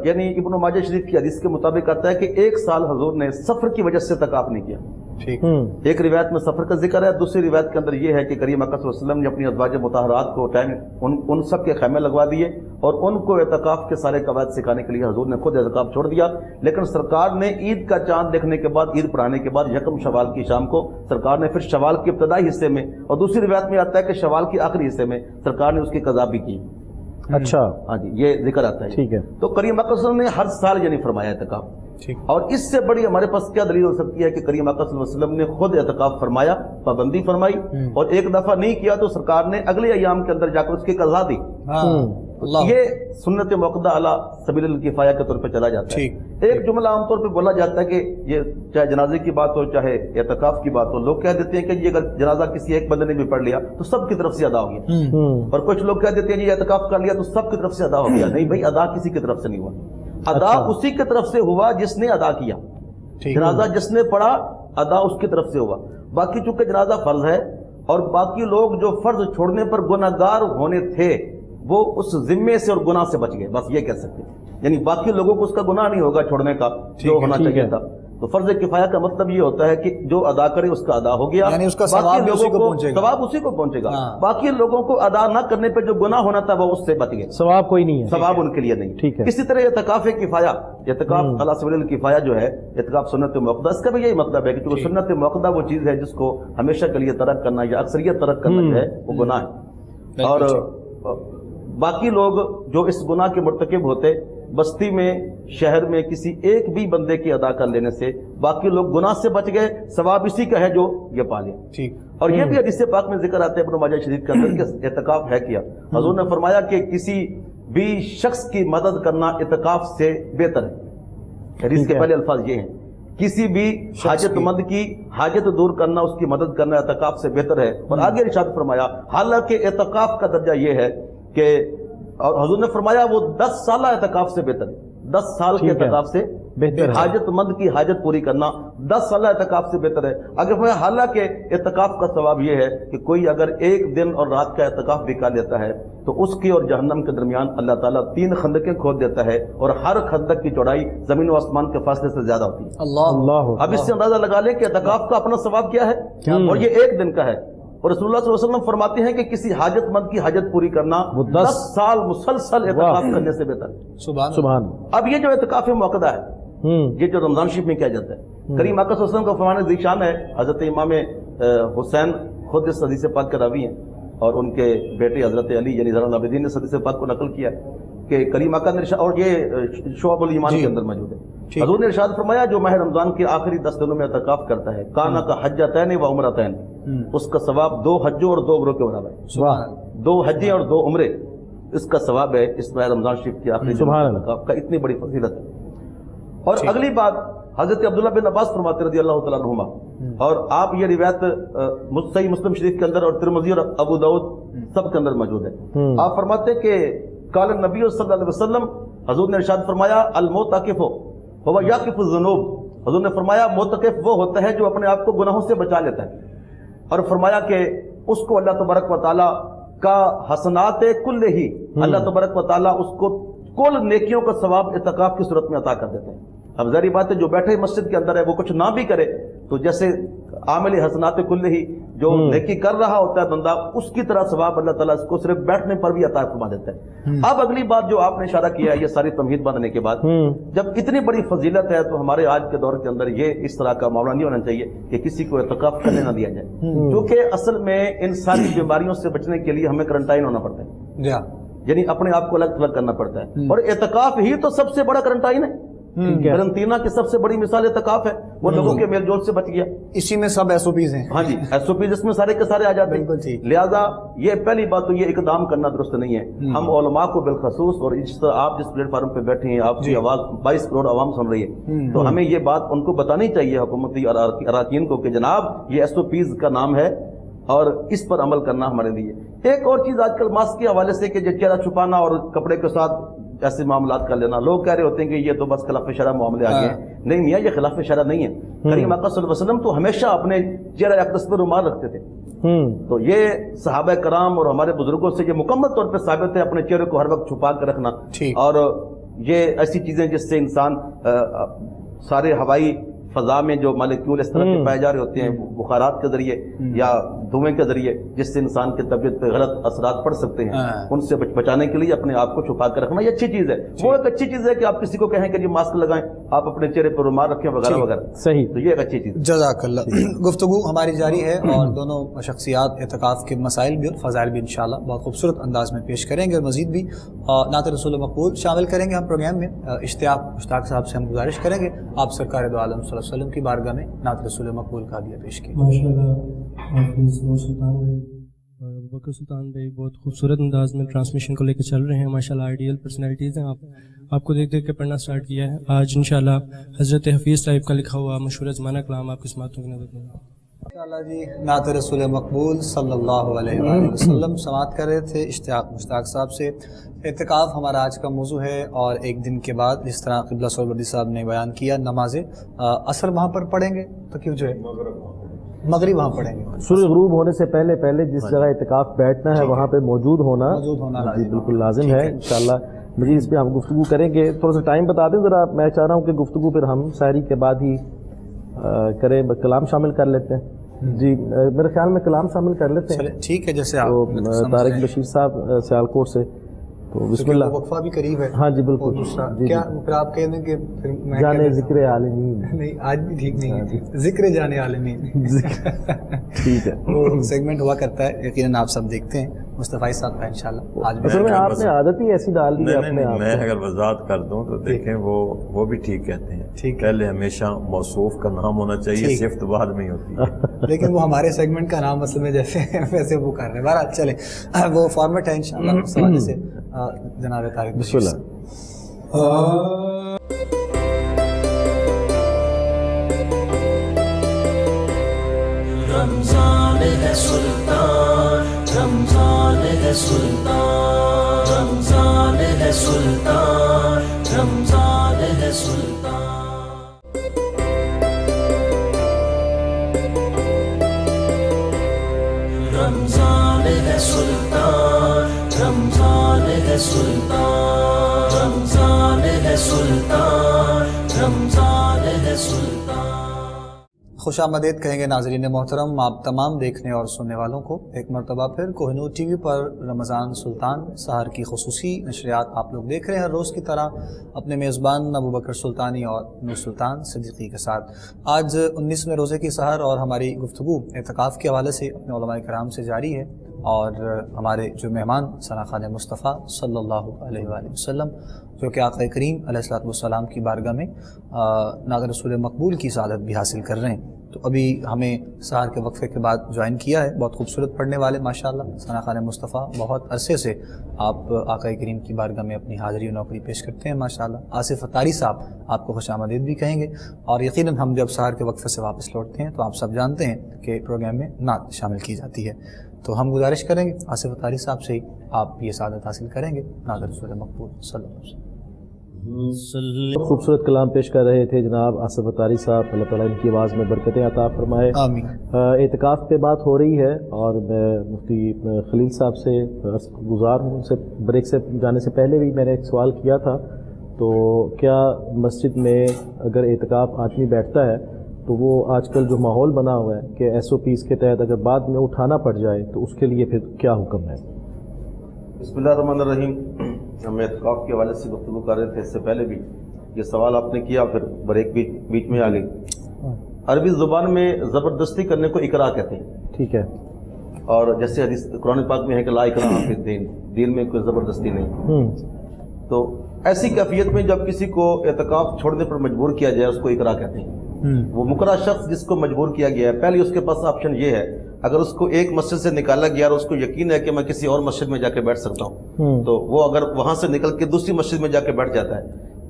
یعنی ابن ماجہ شریف کی حدیث کے مطابق آتا ہے کہ 1 سال حضور نے سفر کی وجہ سے اعتکاف نہیں کیا۔ ٹھیک، ایک روایت میں سفر کا ذکر ہے، دوسری روایت کے اندر یہ ہے کہ کریم آقا صلی اللہ علیہ وسلم نے اپنی ازواج مطہرات کو ٹائم ان سب کے خیمے لگوا دیے اور ان کو اعتکاف کے سارے قواعد سکھانے کے لیے حضور نے خود اعتکاف چھوڑ دیا، لیکن سرکار نے عید کا چاند دیکھنے کے بعد، عید پڑھانے کے بعد 1 شوال کی شام کو سرکار نے پھر شوال کے ابتدائی حصے میں، اور دوسری روایت میں آتا ہے کہ شوال کے آخری حصے میں سرکار نے اس کی قضا بھی کی۔ اچھا، ہاں جی، یہ ذکر آتا ہے۔ ٹھیک ہے، تو کریم آقا صلی اللہ علیہ وسلم نے ہر سال یعنی فرمایا اعتکاف، اور اس سے بڑی ہمارے پاس کیا دلیل ہو سکتی ہے کہ کریم آقا صلی اللہ علیہ وسلم نے خود اعتکاف فرمایا، پابندی فرمائی، اور 1 دفعہ نہیں کیا تو سرکار نے اگلے ایام کے اندر جا کر اس کی قضا دی۔ یہ سنت موقدہ علی سبیل الکفایہ کے طور پہ چلا جاتا ہے۔ ایک جملہ عام طور پہ بولا جاتا ہے کہ یہ چاہے جنازے کی بات ہو چاہے اعتکاف کی بات ہو، لوگ کہہ دیتے ہیں کہ یہ اگر جنازہ کسی ایک بندے نے بھی پڑھ لیا تو سب کی طرف سے ادا ہو گیا، اور کچھ لوگ کہہ دیتے ہیں یہ اعتکاف کر لیا تو سب کی طرف سے ادا ہو گیا۔ نہیں بھائی، ادا کسی کی طرف سے نہیں ہوا، ادا اسی کی طرف سے ہوا جس نے ادا کیا، جنازہ جس نے پڑھا ادا اس کی طرف سے ہوا۔ باقی چونکہ جنازہ فرض ہے اور باقی لوگ جو فرض چھوڑنے پر گناہگار ہونے تھے وہ اس ذمے سے اور گناہ سے بچ گئے، بس یہ کہہ سکتے ہیں، یعنی باقی لوگوں کو اس کا گناہ نہیں ہوگا چھوڑنے کا جو ہونا چاہیے تھا۔ تو فرض کفایہ کا مطلب یہ ہوتا ہے کہ جو ادا کرے اس کا ادا ہو گیا، یعنی اس کا ثواب اسی کو پہنچے گا، ثواب اسی کو پہنچے گا۔ باقی لوگوں کو ادا نہ کرنے پہ جو گناہ ہونا تھا وہ اس سے بچ گئے، ثواب کوئی نہیں ہے، ثواب ان کے لیے نہیں۔ ٹھیک ہے، اسی طرح اعتکاف کفایہ، اعتکاف علی سبیل الکفایہ جو ہے اعتکاف سنت موقدہ، اس کا بھی یہی مطلب ہے کہ چونکہ سنت موقدہ وہ چیز ہے جس کو ہمیشہ کے لیے ترک کرنا یا اکثریت ترک کرنا جو ہے وہ گناہ ہے، اور باقی لوگ جو اس گناہ کے مرتکب ہوتے، بستی میں شہر میں کسی ایک بھی بندے کی ادا کر لینے سے باقی لوگ گناہ سے بچ گئے، ثواب اسی کا ہے جو یہ پا لیا۔ ٹھیک، اور یہ بھی حدیث پاک میں ذکر آتا ہے ابن ماجہ شریف کے اندر کہ اعتکاف ہے کیا، حضور نے فرمایا کہ کسی بھی شخص کی مدد کرنا اعتکاف سے بہتر ہے۔ حدیث کے پہلے الفاظ یہ ہیں، کسی بھی حاجت مند کی حاجت دور کرنا، اس کی مدد کرنا اعتکاف سے بہتر ہے۔ اور آگے ارشاد فرمایا حالانکہ اعتکاف کا درجہ یہ ہے کہ، اور حضور نے فرمایا وہ 10 سالہ اعتکاف سے بہتر ہے، 10 سال کے اعتکاف سے بہتر، حاجت مند کی حاجت پوری کرنا 10 سالہ اعتکاف سے بہتر ہے۔ اگر فرمایا حالانکہ اعتکاف کا ثواب یہ ہے کہ کوئی اگر 1 دن اور رات کا اعتکاف بھی کر لیتا ہے تو اس کی اور جہنم کے درمیان اللہ تعالیٰ 3 خندقیں کھود دیتا ہے، اور ہر خندق کی چوڑائی زمین و آسمان کے فاصلے سے زیادہ ہوتی ہے۔ اللہ، اب اس سے اندازہ لگا لیں کہ اعتکاف کا اپنا ثواب کیا ہے، اور یہ 1 دن کا ہے، اور رسول اللہ صلی اللہ علیہ وسلم فرماتے ہیں کہ کسی حاجت مند کی حاجت پوری کرنا 10 سال مسلسل اعتکاف کرنے سے بحتر ہے۔ سبحان۔ اب یہ جو اعتکاف موقدہ ہے، یہ جو رمضان شریف میں کیا جاتا ہے، کریم آقا صلی اللہ علیہ وسلم کا فرمان ذیشان ہے، حضرت امام حسین خود اس حدیث پاک کے راوی ہیں اور ان کے بیٹے حضرت علی یعنی زین العابدین نے حدیث پاک کو نقل کیا کہ کریم آقا نے ارشاد، اور یہ شعب الایمان کے اندر موجود ہے، حضور نے ارشاد فرمایا جو ماہ رمضان کے آخری 10 دنوں میں اعتکاف کرتا ہے کانا کا حجتین و عمرتین، اس کا ثواب 2 حجوں اور 2 عمروں کے برابر ہے، 2 حجیں اور 2 عمرے اس کا ثواب ہے اس ماہ رمضان شریف کے آخری اعتکاف کا، اتنی بڑی فضیلت ہے۔ اور اگلی بات حضرت عبداللہ بن عباس فرماتے رضی اللہ تعالیٰ عنہما، اور آپ یہ روایت صحیح مسلم شریف کے اندر اور ترمذی اور ابو داؤد سب کے اندر موجود ہے، آپ فرماتے کہ قال النبی صلی اللہ علیہ وسلم، حضور نے ارشاد فرمایا المعتکف هو یعکف الذنوب، حضور نے فرمایا معتکف وہ ہوتا ہے جو اپنے آپ کو گناہوں سے بچا لیتا ہے، اور فرمایا کہ اس کو اللہ تبارک و تعالیٰ کا حسنات کل ہی، اللہ تبارک و تعالیٰ اس کو کل نیکیوں کا ثواب اعتکاف کی صورت میں عطا کر دیتے ہیں۔ اب ظاہری بات ہے جو بیٹھے مسجد کے اندر ہے وہ کچھ نہ بھی کرے تو جیسے عامل حسنات کل ہی جو نیکی کر رہا ہوتا ہے بندہ، اس کی طرح ثواب اللہ تعالیٰ اس کو صرف بیٹھنے پر بھی عطا فرما دیتا ہے۔ اب اگلی بات جو آپ نے اشارہ کیا ہے، یہ ساری تمہید باندھنے کے بعد جب اتنی بڑی فضیلت ہے تو ہمارے آج کے دور کے اندر یہ اس طرح کا معاملہ نہیں ہونا چاہیے کہ کسی کو اعتکاف کرنے نہ دیا جائے، کیونکہ اصل میں ان ساری بیماریوں سے بچنے کے لیے ہمیں کرنٹائن ہونا پڑتا ہے، یعنی اپنے آپ کو الگ تھلگ کرنا پڑتا ہے، اور اعتکاف ہی تو سب سے بڑا کرنٹائن ہے۔ قرنطینہ کی سب سے بڑی مثال اعتکاف ہے، وہ لوگوں کے میل جول سے بچ گیا، اسی میں سب ایس او پیز ہیں۔ ہاں جی، ایس او پیز اس میں سارے کے سارے آ جاتے ہیں، لہذا یہ پہلی بات تو یہ اقدام کرنا درست نہیں ہے۔ ہم علماء کو بالخصوص، اور آپ جس پلیٹ فارم پہ بیٹھے ہیں آپ کی آواز 22 کروڑ عوام سن رہی ہے، تو ہمیں یہ بات ان کو بتانی چاہیے حکومتی اراکین کو کہ جناب یہ ایس او پیز کا نام ہے اور اس پر عمل کرنا ہمارے لیے۔ ایک اور چیز آج کل ماسک کے حوالے سے کہ چہرہ چھپانا اور کپڑے کے ساتھ ایسے معاملات کر لینا، لوگ کہہ رہے ہوتے ہیں کہ یہ تو بس خلاف شرع معاملے آ گئے ہیں، نہیں میاں یہ خلاف شرع نہیں ہے۔ کریم آقا صلی اللہ علیہ وسلم تو ہمیشہ اپنے چہرہ اقدس پر رومال رکھتے تھے، تو یہ صحابہ کرام اور ہمارے بزرگوں سے یہ مکمل طور پہ ثابت ہے اپنے چہرے کو ہر وقت چھپا کر رکھنا، اور یہ ایسی چیزیں جس سے انسان سارے ہوائی فضا میں جو مالیکیول اس طرح کے پائے جا رہے ہوتے ہیں بخارات کے ذریعے یا دھوئیں کے ذریعے جس سے انسان کی طبیعت پہ غلط اثرات پڑ سکتے ہیں، ان سے بچانے کے لیے اپنے آپ کو چھپا کر رکھنا یہ اچھی چیز ہے۔ وہ ایک اچھی چیز ہے کہ آپ کسی کو کہیں کہ یہ ماسک لگائیں، آپ اپنے چہرے پر رومال رکھیں وغیرہ وغیرہ، صحیح، تو یہ ایک اچھی چیز ہے۔ جزاک اللہ۔ گفتگو ہماری جاری ہے اور دونوں شخصیات اعتکاف کے مسائل بھی اور فضائل بھی انشاءاللہ بہت خوبصورت انداز میں پیش کریں گے، اور مزید بھی نعت رسول مقبول شامل کریں گے ہم پروگرام میں۔ اشتیاق مشتاق صاحب سے ہم گزارش کریں گے آپ سرکار دو عالم صلی اللہ علیہ وسلم کی بارگاہ میں نعت رسول مقبول کا دیا پیش کی۔ ماشاءاللہ حافظ سلطان بھائی اور ابوبکر سلطان بھائی بہت خوبصورت انداز میں ٹرانسمیشن کو لے کے چل رہے ہیں، ماشاءاللہ آئیڈیل پرسنالٹیز ہیں، آپ کو دیکھ کے پڑھنا سٹارٹ کیا ہے۔ آج انشاءاللہ حضرت حفیظ صاحب کا لکھا ہوا مشہور زمانہ کلام آپ کی سماعتوں کی نظر میں۔ انشاءاللہ جی نعت رسول مقبول صلی اللہ علیہ وآلہ وسلم سماعت کر رہے تھے اشتیاق مشتاق صاحب سے۔ اعتکاف ہمارا آج کا موضوع ہے، اور ایک دن کے بعد جس طرح قبلہ سہروردی صاحب نے بیان کیا، نماز عصر وہاں پر پڑھیں گے تو کیوں جو ہے مغرب وہاں پڑھیں گے، سورج غروب ہونے سے پہلے جس جگہ اعتکاف بیٹھنا ہے وہاں پہ موجود ہونا جی بالکل لازم ہے۔ انشاءاللہ مزید اس پہ ہم گفتگو کریں گے، تھوڑا سا ٹائم بتا دیں ذرا، میں چاہ رہا ہوں کہ گفتگو پھر ہم سحری کے بعد ہی کریں، کلام شامل کر لیتے ہیں۔ جی میرے خیال میں کلام شامل کر لیتے ہیں، ٹھیک ہے، جیسے طارق بشیر صاحب سیالکوٹ سے، تو بسم اللہ۔ وقفہ بھی قریب ہے، ہاں جی بالکل، کیا پھر آپ کہہ دیں کہ جانے ذکر عالمین، نہیں آج بھی ٹھیک نہیں ہے، ذکر جانے عالمین ٹھیک ہے، وہ سیگمنٹ ہوا کرتا ہے، یقیناً آپ سب دیکھتے ہیں مصطفی صاحب کا انشاءاللہ۔ آج اصل میں آپ نے عادت ہی ایسی ڈال دی ہے اپنے آپ، میں اگر وضاحت کر دوں تو دیکھیں وہ بھی ٹھیک کہتے ہیں، پہلے ہمیشہ موصوف کا نام ہونا چاہیے، صفت بعد میں ہوتی ہے، لیکن وہ ہمارے سیگمنٹ کا نام اصل میں جیسے ویسے وہ کر رہے ہیں۔ بہرحال چلیں، وہ فارمیٹ ہے انشاءاللہ اس حوالے سے جناب طارق بسم اللہ۔ رمضان ہے سلطان، رمضان ہے سلطان، رمضان ہے سلطان، رمضان ہے سلطان۔ رمضان ہے سلطان، رمضان ہے سلطان، رمضان ہے سلطان، رمضان ہے سلطان۔ خوش آمدید کہیں گے ناظرین محترم آپ تمام دیکھنے اور سننے والوں کو ایک مرتبہ پھر کوہ نور ٹی وی پر رمضان سلطان سحر کی خصوصی نشریات آپ لوگ دیکھ رہے ہیں ہر روز کی طرح اپنے میزبان ابوبکر سلطانی اور نور سلطان صدیقی کے ساتھ۔ آج 19ویں روزے کی سحر اور ہماری گفتگو اعتکاف کے حوالے سے اپنے علماء کرام سے جاری ہے۔ اور ہمارے جو مہمان ثنا خان مصطفیٰ صلی اللہ علیہ وآلہ وسلم جو کہ آقا کریم علیہ الصلوۃ والسلام کی بارگاہ میں نعت رسول مقبول کی سعادت بھی حاصل کر رہے ہیں. تو ابھی ہمیں سحر کے وقفے کے بعد جوائن کیا ہے بہت خوبصورت پڑھنے والے ماشاءاللہ ثنا خان مصطفیٰ. بہت عرصے سے آپ آقا کریم کی بارگاہ میں اپنی حاضری و نوکری پیش کرتے ہیں ماشاءاللہ. آصف اتاری صاحب آپ کو خوش آمدید بھی کہیں گے. اور یقیناً ہم جب سحر کے وقفے سے واپس لوٹتے ہیں تو آپ سب جانتے ہیں کہ پروگرام میں نعت شامل کی جاتی ہے. تو ہم گزارش کریں گے آصف اتاری صاحب سے ہی آپ یہ سعادت حاصل کریں گے نعت رسول مقبول صلی اللہ علیہ وسلم. خوبصورت کلام پیش کر رہے تھے جناب آصف اتاری صاحب. اللہ تعالیٰ ان کی آواز میں برکتیں عطا فرمائے. آمین. اعتکاف پہ بات ہو رہی ہے اور میں مفتی خلیل صاحب سے گزار ہوں. ان سے بریک سے جانے سے پہلے بھی میں نے ایک سوال کیا تھا. تو کیا مسجد میں اگر اعتکاف آدمی بیٹھتا ہے تو وہ آج کل جو ماحول بنا ہوا ہے کہ ایس او پیز کے تحت اگر بعد میں اٹھانا پڑ جائے تو اس کے لیے پھر کیا حکم ہے؟ بسم اللہ الرحمن الرحیم. ہم اعتکاف کے حوالے سے گفتگو کر رہے تھے اس سے پہلے بھی. یہ سوال آپ نے کیا پھر بریک بھی بیچ میں آ گئی. عربی زبان میں زبردستی کرنے کو اقرا کہتے ہیں. ٹھیک ہے. اور جیسے حدیث قرآن پاک میں ہے کہ لا اکراہ فی الدین، دین میں کوئی زبردستی نہیں. تو ایسی کیفیت میں جب کسی کو اعتکاف چھوڑنے پر مجبور کیا جائے اس کو اقرا کہتے ہیں. وہ مکرہ شخص جس کو مجبور کیا گیا ہے، پہلے اس کے پاس آپشن یہ ہے اگر اس کو ایک مسجد سے نکالا گیا اور اس کو یقین ہے کہ میں کسی اور مسجد میں جا کے بیٹھ سکتا ہوں تو وہ اگر وہاں سے نکل کے دوسری مسجد میں جا کے بیٹھ جاتا ہے.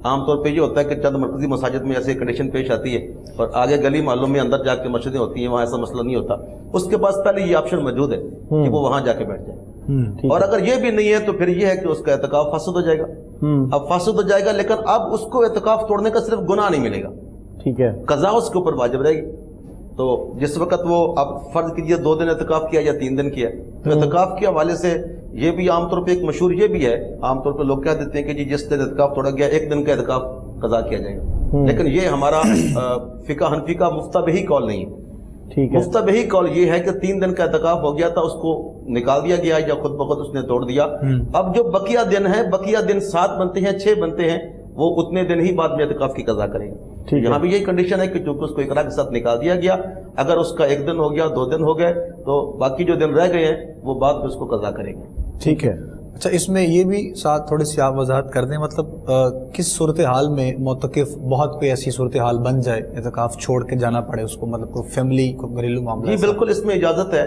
عام طور پہ یہ ہوتا ہے کہ چند مرکزی مساجد میں ایسی کنڈیشن پیش آتی ہے اور آگے گلی محلوں میں اندر جا کے مسجدیں ہوتی ہیں، وہاں ایسا مسئلہ نہیں ہوتا. اس کے پاس پہلے یہ آپشن موجود ہے کہ وہ وہاں جا کے بیٹھ جائے. اور اگر یہ بھی نہیں ہے تو پھر یہ ہے کہ اس کا اعتکاف فاسد ہو جائے گا. اب فاسد ہو جائے گا لیکن اب اس کو اعتکاف توڑنے کا صرف گناہ نہیں ملے گا، ٹھیک ہے، قضا اس کے اوپر واجب رہے گی. تو جس وقت وہ اب فرض کیجیے 2 دن اعتکاف کیا یا 3 دن کیا تو اعتکاف کے حوالے سے یہ بھی عام طور پہ ایک مشہور یہ بھی ہے، عام طور پہ لوگ کہہ دیتے ہیں کہ جی جس دن اعتکاف توڑا گیا 1 دن کا اعتکاف قضا کیا جائے گا. لیکن یہ ہمارا فقہ حنفی کا مفتبہی قول نہیں ہے. ٹھیک ہے. مفتبہی قول یہ ہے کہ 3 دن کا اعتکاف ہو گیا تھا، اس کو نکال دیا گیا یا خود بخود اس نے توڑ دیا. اب جو بقیہ دن ہے، بقیہ دن 7 بنتے ہیں 6 بنتے ہیں، وہ اتنے دن ہی بعد میں اعتکاف کی قضا کریں گے. یہاں بھی یہی کنڈیشن ہے کہ چونکہ اس کو اقرار کے ساتھ نکال دیا گیا، اگر اس کا 1 دن ہو گیا 2 دن ہو گئے تو باقی جو دن رہ گئے ہیں وہ بعد میں اس کو قضا کریں گے. ٹھیک ہے. اچھا، اس میں یہ بھی ساتھ تھوڑی سی آپ وضاحت کر دیں، مطلب کس صورتحال میں معتکف بہت کوئی ایسی صورتحال بن جائے اعتکاف چھوڑ کے جانا پڑے اس کو، مطلب کوئی فیملی کو گھریلو معاملہ؟ جی بالکل اس میں اجازت ہے.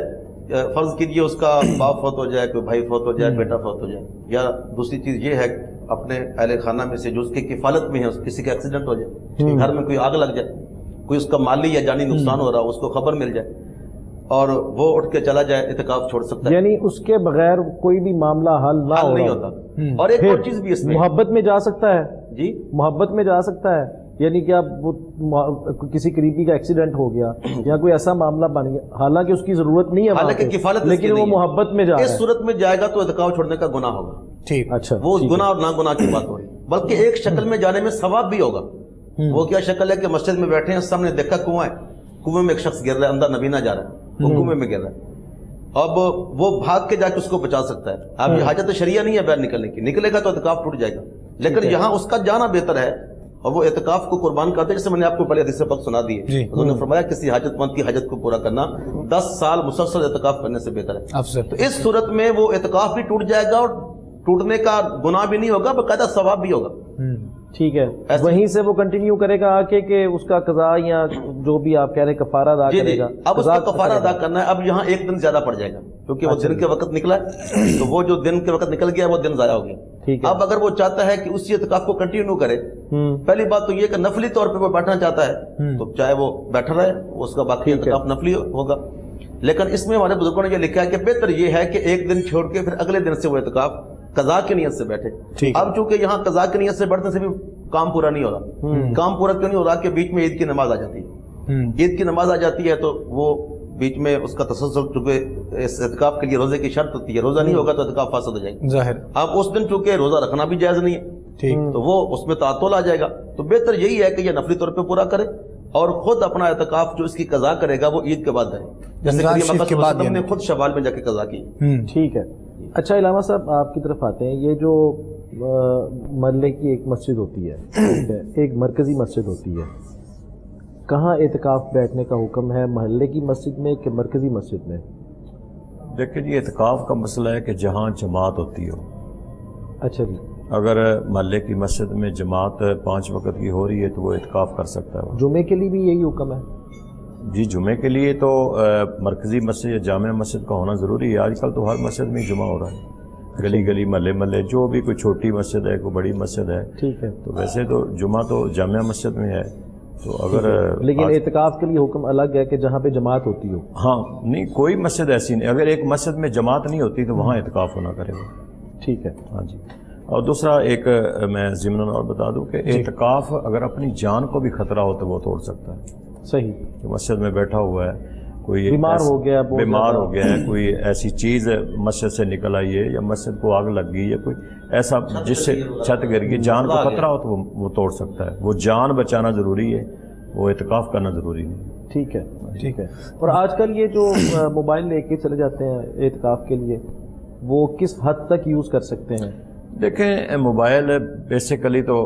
فرض کیجئے اس کا باپ فوت ہو جائے، کوئی بھائی فوت ہو جائے، بیٹا فوت ہو جائے، یا دوسری چیز یہ ہے اپنے اہل خانہ میں سے جو اس کی کفالت میں ہے کسی کا ایکسیڈنٹ ہو جائے، گھر میں کوئی آگ لگ جائے، کوئی اس کا مالی یا جانی نقصان ہو رہا ہو، اس کو خبر مل جائے اور وہ اٹھ کے چلا جائے، اعتکاف چھوڑ سکتا ہے. یعنی اس کے بغیر کوئی بھی معاملہ حل نہیں ہوتا. اور ایک اور چیز بھی اس میں محبت میں جا سکتا ہے. جی محبت میں جا سکتا ہے، یعنی کہ اب وہ کسی قریبی کا ایکسیڈنٹ ہو گیا یا کوئی ایسا معاملہ بن گیا، حالانکہ اس کی ضرورت نہیں ہے، حالانکہ کفالت لیکن وہ محبت میں جا رہا ہے، اس صورت میں جائے گا تو اعتکاف چھوڑنے کا گناہ ہوگا. ٹھیک. اچھا، وہ گناہ اور ناگناہ کی بات ہو رہی ہے، بلکہ ایک شکل میں جانے میں ثواب بھی ہوگا. وہ کیا شکل ہے کہ مسجد میں بیٹھے ہیں، سامنے دیکھا کنواں ہے، کنویں میں ایک شخص گر رہا ہے، اندر نبینا جا رہا ہے، وہ کنویں میں گر رہا ہے. اب وہ بھاگ کے جا کے اس کو بچا سکتا ہے. اب یہ حاجت شریعہ نہیں ہے باہر نکلنے کی، نکلے گا تو اعتکاف ٹوٹ جائے گا. لیکن یہاں اس کا جانا بہتر ہے اور وہ اعتکاف کو قربان کرتے، جیسے میں نے آپ کو پہلے حدیث پاک سنا دی ہے. انہوں نے فرمایا کسی حاجت مند کی حاجت کو پورا کرنا 10 سال مسلسل اعتکاف کرنے سے بہتر ہے. تو اس صورت میں وہ اعتکاف بھی ٹوٹ جائے گا اور ٹوٹنے کا گناہ بھی نہیں ہوگا، باقاعدہ ثواب بھی ہوگا. ٹھیک ہے. وہیں سے وہ کنٹینیو کرے گا آ کے کہ اس کا قضا یا جو بھی آپ کہہ رہے کفارہ ادا کرے گا. اب اس کا کفارہ ادا کرنا ہے. اب یہاں 1 دن زیادہ پڑ جائے گا کیونکہ وہ دن کے وقت نکلا ہے، تو وہ جو دن کے وقت نکل گیا وہ دن ضائع ہو گیا. اب اگر وہ چاہتا ہے کہ اسی اعتکاف کو کنٹینیو کرے، پہلی بات تو یہ کہ نفلی طور پہ وہ بیٹھنا چاہتا ہے تو چاہے وہ بیٹھا رہے، اس کا باقی اعتکاف نفلی ہوگا. لیکن اس میں ہمارے بزرگوں نے یہ لکھا ہے کہ بہتر یہ ہے کہ 1 دن چھوڑ کے پھر اگلے دن سے وہ اعتکاف قضا کی نیت سے بیٹھے. اب چونکہ یہاں قضا کی نیت سے بیٹھنے سے بھی کام پورا نہیں ہو رہا. کام پورا کیوں نہیں ہو رہا کہ بیچ میں عید کی نماز آ جاتی ہے. عید کی نماز آ جاتی ہے تو وہ بیچ میں اس کا تسلسل، چونکہ اس اعتکاف کے لیے روزے کی شرط ہوتی ہے، روزہ نہیں ہوگا تو اعتکاف فاسد ہو جائے گا ظاہر. اب اس دن چونکہ روزہ رکھنا بھی جائز نہیں ہے تو وہ اس میں تعطل آ جائے گا. تو بہتر یہی ہے کہ یہ نفلی طور پہ پورا کرے اور خود اپنا اعتکاف جو اس کی قضا کرے گا وہ عید کے بعد ہے، جیسے کہ ہم نے خود شوال میں جا کے قضا کی. ٹھیک ہے. اچھا علامہ صاحب آپ کی طرف آتے ہیں. یہ جو محلے کی ایک مسجد ہوتی ہے، ایک مرکزی مسجد ہوتی ہے، کہاں اعتکاف بیٹھنے کا حکم ہے؟ محلے کی مسجد میں کہ مرکزی مسجد میں؟ دیکھیں جی اعتکاف کا مسئلہ ہے کہ جہاں جماعت ہوتی ہو. اچھا جی. اگر محلے کی مسجد میں جماعت 5 وقت کی ہو رہی ہے تو وہ اعتکاف کر سکتا ہے. جمعے کے لیے بھی یہی حکم ہے؟ جی جمعے کے لیے تو مرکزی مسجد یا جامع مسجد کا ہونا ضروری ہے. آج کل تو ہر مسجد میں جمعہ ہو رہا ہے, گلی گلی محلے محلے, جو بھی کوئی چھوٹی مسجد ہے کوئی بڑی مسجد ہے. ٹھیک ہے. تو ویسے تو جمعہ تو جامع مسجد میں ہے. تو اگر لیکن اعتکاف کے لیے حکم الگ ہے کہ جہاں پہ جماعت ہوتی ہو. ہاں نہیں, کوئی مسجد ایسی نہیں, اگر ایک مسجد میں جماعت نہیں ہوتی تو وہاں اعتکاف ہونا کرے گا. ٹھیک ہے. ہاں جی. اور دوسرا ایک میں ضمن اور بتا دوں کہ اعتکاف اگر اپنی جان کو بھی خطرہ ہو تو وہ توڑ سکتا ہے. صحیح. کہ مسجد میں بیٹھا ہوا ہے, کوئی بیمار ہو گیا ہے, کوئی ایسی چیز مسجد سے نکل آئی ہے یا مسجد کو آگ لگ گئی یا کوئی ایسا جس سے چھت گر گئی, جان کو خطرہ ہو تو وہ توڑ سکتا ہے. وہ جان بچانا ضروری ہے, وہ اعتکاف کرنا ضروری نہیں. ٹھیک ہے. ٹھیک ہے. اور آج کل یہ جو موبائل لے کے چلے جاتے ہیں اعتکاف کے لیے, وہ کس حد تک یوز کر سکتے ہیں؟ دیکھیں موبائل بیسیکلی تو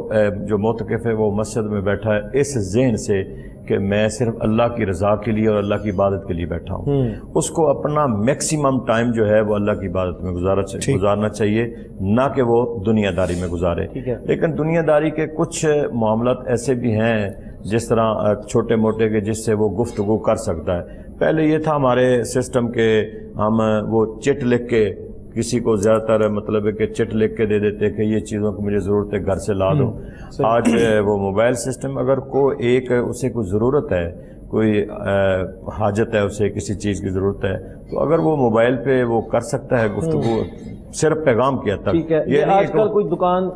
جو معتکف ہے وہ مسجد میں بیٹھا ہے اس ذہن سے کہ میں صرف اللہ کی رضا کے لیے اور اللہ کی عبادت کے لیے بیٹھا ہوں. اس کو اپنا میکسیمم ٹائم جو ہے وہ اللہ کی عبادت میں گزارنا چاہیے, نہ کہ وہ دنیا داری میں گزارے. لیکن دنیا داری کے کچھ معاملات ایسے بھی ہیں جس طرح چھوٹے موٹے کے جس سے وہ گفتگو کر سکتا ہے. پہلے یہ تھا ہمارے سسٹم کے ہم وہ چٹ لکھ کے کسی کو زیادہ تر مطلب ہے کہ چٹ لکھ کے دے دیتے کہ یہ چیزوں کی مجھے ضرورت ہے گھر سے لا دو. آج وہ موبائل سسٹم, اگر اسے کوئی ضرورت ہے, کوئی حاجت ہے, اسے کسی چیز کی ضرورت ہے, تو اگر وہ موبائل پہ وہ کر سکتا ہے گفتگو صرف پیغام کیا تک. ٹھیک ہے. یہ آج کل کوئی دکان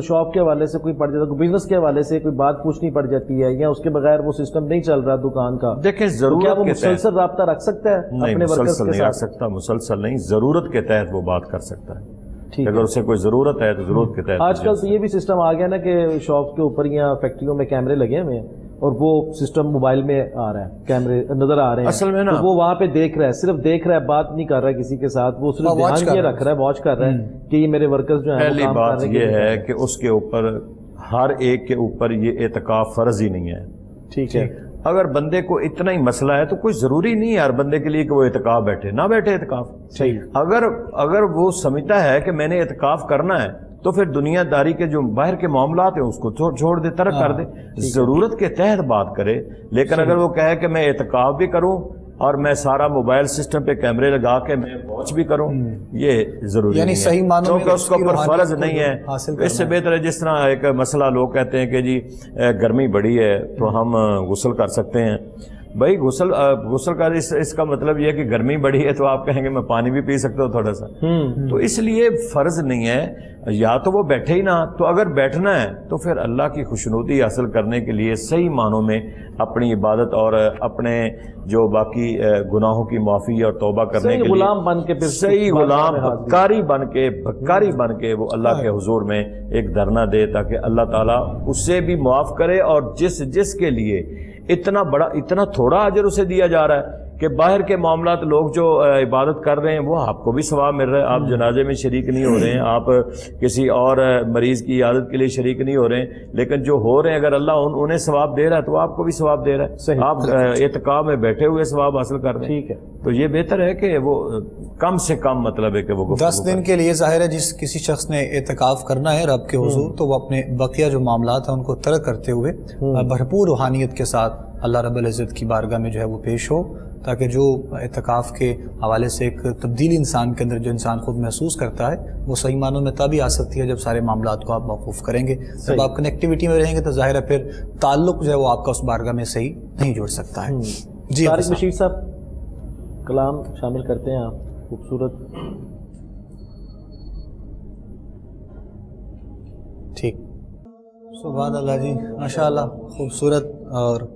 شاپ کے حوالے سے کوئی پڑ جاتا ہے, کوئی بزنس کے حوالے سے کوئی بات پوچھنی پڑ جاتی ہے, یا اس کے بغیر وہ سسٹم نہیں چل رہا دکان کا, دیکھیں ضرورت وہ مسلسل رابطہ رکھ سکتا ہے؟ نہیں, مسلسل نہیں رکھ سکتا. مسلسل نہیں, ضرورت کے تحت وہ بات کر سکتا ہے. اگر اسے کوئی ضرورت ہے تو ضرورت کے تحت. آج کل تو یہ بھی سسٹم آ گیا نا کہ شاپ کے اوپر یا فیکٹریوں میں کیمرے لگے ہوئے ہیں اور وہ سسٹم موبائل میں آ رہا ہے, کیمرے نظر آ رہے ہیں. اصل میں نا وہ وہاں پہ دیکھ رہا ہے, صرف دیکھ رہا ہے, بات نہیں کر رہا ہے کسی کے ساتھ, وہ صرف دھیان یہ رکھ رہا ہے, واچ کر رہا ہے کہ یہ میرے ورکرز جو ہیں. پہلی بات یہ ہے کہ اس کے اوپر, ہر ایک کے اوپر یہ اعتکاف فرض ہی نہیں ہے. ٹھیک ہے. اگر بندے کو اتنا ہی مسئلہ ہے تو کوئی ضروری نہیں ہے ہر بندے کے لیے کہ وہ اعتکاف بیٹھے, نہ بیٹھے اعتکاف. صحیح. اگر وہ سمجھتا ہے کہ میں نے اعتکاف کرنا ہے تو پھر دنیا داری کے جو باہر کے معاملات ہیں اس کو چھوڑ دے, ترک کر دے, ضرورت کے تحت بات کرے. لیکن اگر وہ کہے کہ میں اعتکاف بھی کروں اور میں سارا موبائل سسٹم پہ کیمرے لگا کے میں واچ بھی کروں, یہ ضروری یعنی نہیں صحیح معنوں کیونکہ اس کو اوپر فرض نہیں ہے. اس سے بہتر ہے جس طرح ایک مسئلہ لوگ کہتے ہیں کہ جی گرمی بڑی ہے تو ہم غسل کر سکتے ہیں. بھائی غسل کا اس کا مطلب یہ ہے کہ گرمی بڑی ہے تو آپ کہیں گے میں پانی بھی پی سکتا ہوں تھوڑا سا, تو اس لیے فرض نہیں ہے. یا تو وہ بیٹھے ہی نہ, تو اگر بیٹھنا ہے تو پھر اللہ کی خوشنودی حاصل کرنے کے لیے صحیح معنوں میں اپنی عبادت اور اپنے جو باقی گناہوں کی معافی اور توبہ کرنے کے لیے غلام بن کے, صحیح غلام بھکاری بن کے وہ اللہ کے حضور میں ایک دھرنا دے تاکہ اللہ تعالیٰ اسے بھی معاف کرے. اور جس کے لیے اتنا تھوڑا اجر اسے دیا جا رہا ہے کہ باہر کے معاملات لوگ جو عبادت کر رہے ہیں وہ آپ کو بھی ثواب مل رہا ہے. آپ جنازے میں شریک نہیں ہو رہے ہیں, آپ کسی اور مریض کی عیادت کے لیے شریک نہیں ہو رہے ہیں, لیکن جو ہو رہے ہیں اگر اللہ انہیں ثواب دے رہا ہے تو آپ کو بھی ثواب دے رہا ہے. آپ اعتکاف میں بیٹھے ہوئے ثواب حاصل کر رہے ہیں. ٹھیک ہے. تو یہ بہتر ہے کہ وہ کم سے کم مطلب ہے کہ وہ 10 دن کے لیے ظاہر ہے جس کسی شخص نے اعتکاف کرنا ہے رب کے حضور, تو وہ اپنے بقیہ جو معاملات ہیں ان کو ترک کرتے ہوئے بھرپور روحانیت کے ساتھ اللہ رب العزت کی بارگاہ میں جو ہے وہ پیش ہو, تاکہ جو اعتکاف کے حوالے سے ایک تبدیلی انسان کے اندر جو انسان خود محسوس کرتا ہے وہ صحیح معنوں میں تبھی آ سکتی ہے جب سارے معاملات کو آپ موقوف کریں گے. جب آپ کنیکٹیوٹی میں رہیں گے تو ظاہر ہے پھر تعلق جو ہے وہ آپ کا اس بارگاہ میں صحیح نہیں جڑ سکتا ہے. جی طارق بشیر صاحب کلام شامل کرتے ہیں آپ. خوبصورت. ٹھیک. سبحان اللہ جی, ماشاء اللہ خوبصورت اور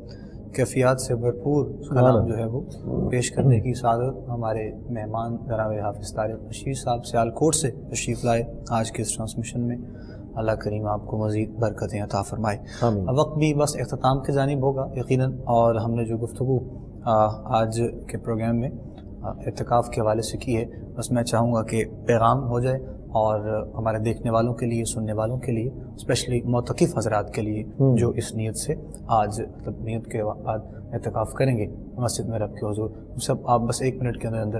کیفیات سے بھرپور کلام جو ہے وہ پیش کرنے کی سعادت ہمارے مہمان جناب حافظ طارق بشیر صاحب سیالکوٹ سے تشریف لائے آج کے اس ٹرانسمیشن میں. اللہ کریم آپ کو مزید برکتیں عطا فرمائے. وقت بھی بس اختتام کی جانب ہوگا یقیناً, اور ہم نے جو گفتگو آج کے پروگرام میں اعتکاف کے حوالے سے کی ہے, بس میں چاہوں گا کہ پیغام ہو جائے اور ہمارے دیکھنے والوں کے لیے، سننے والوں کے لیے، اسپیشلی معتکف حضرات کے لیے جو اس نیت سے آج مطلب نیت کے بعد اعتکاف کریں گے مسجد میں رب کے حضور، سب آپ بس 1 منٹ کے اندر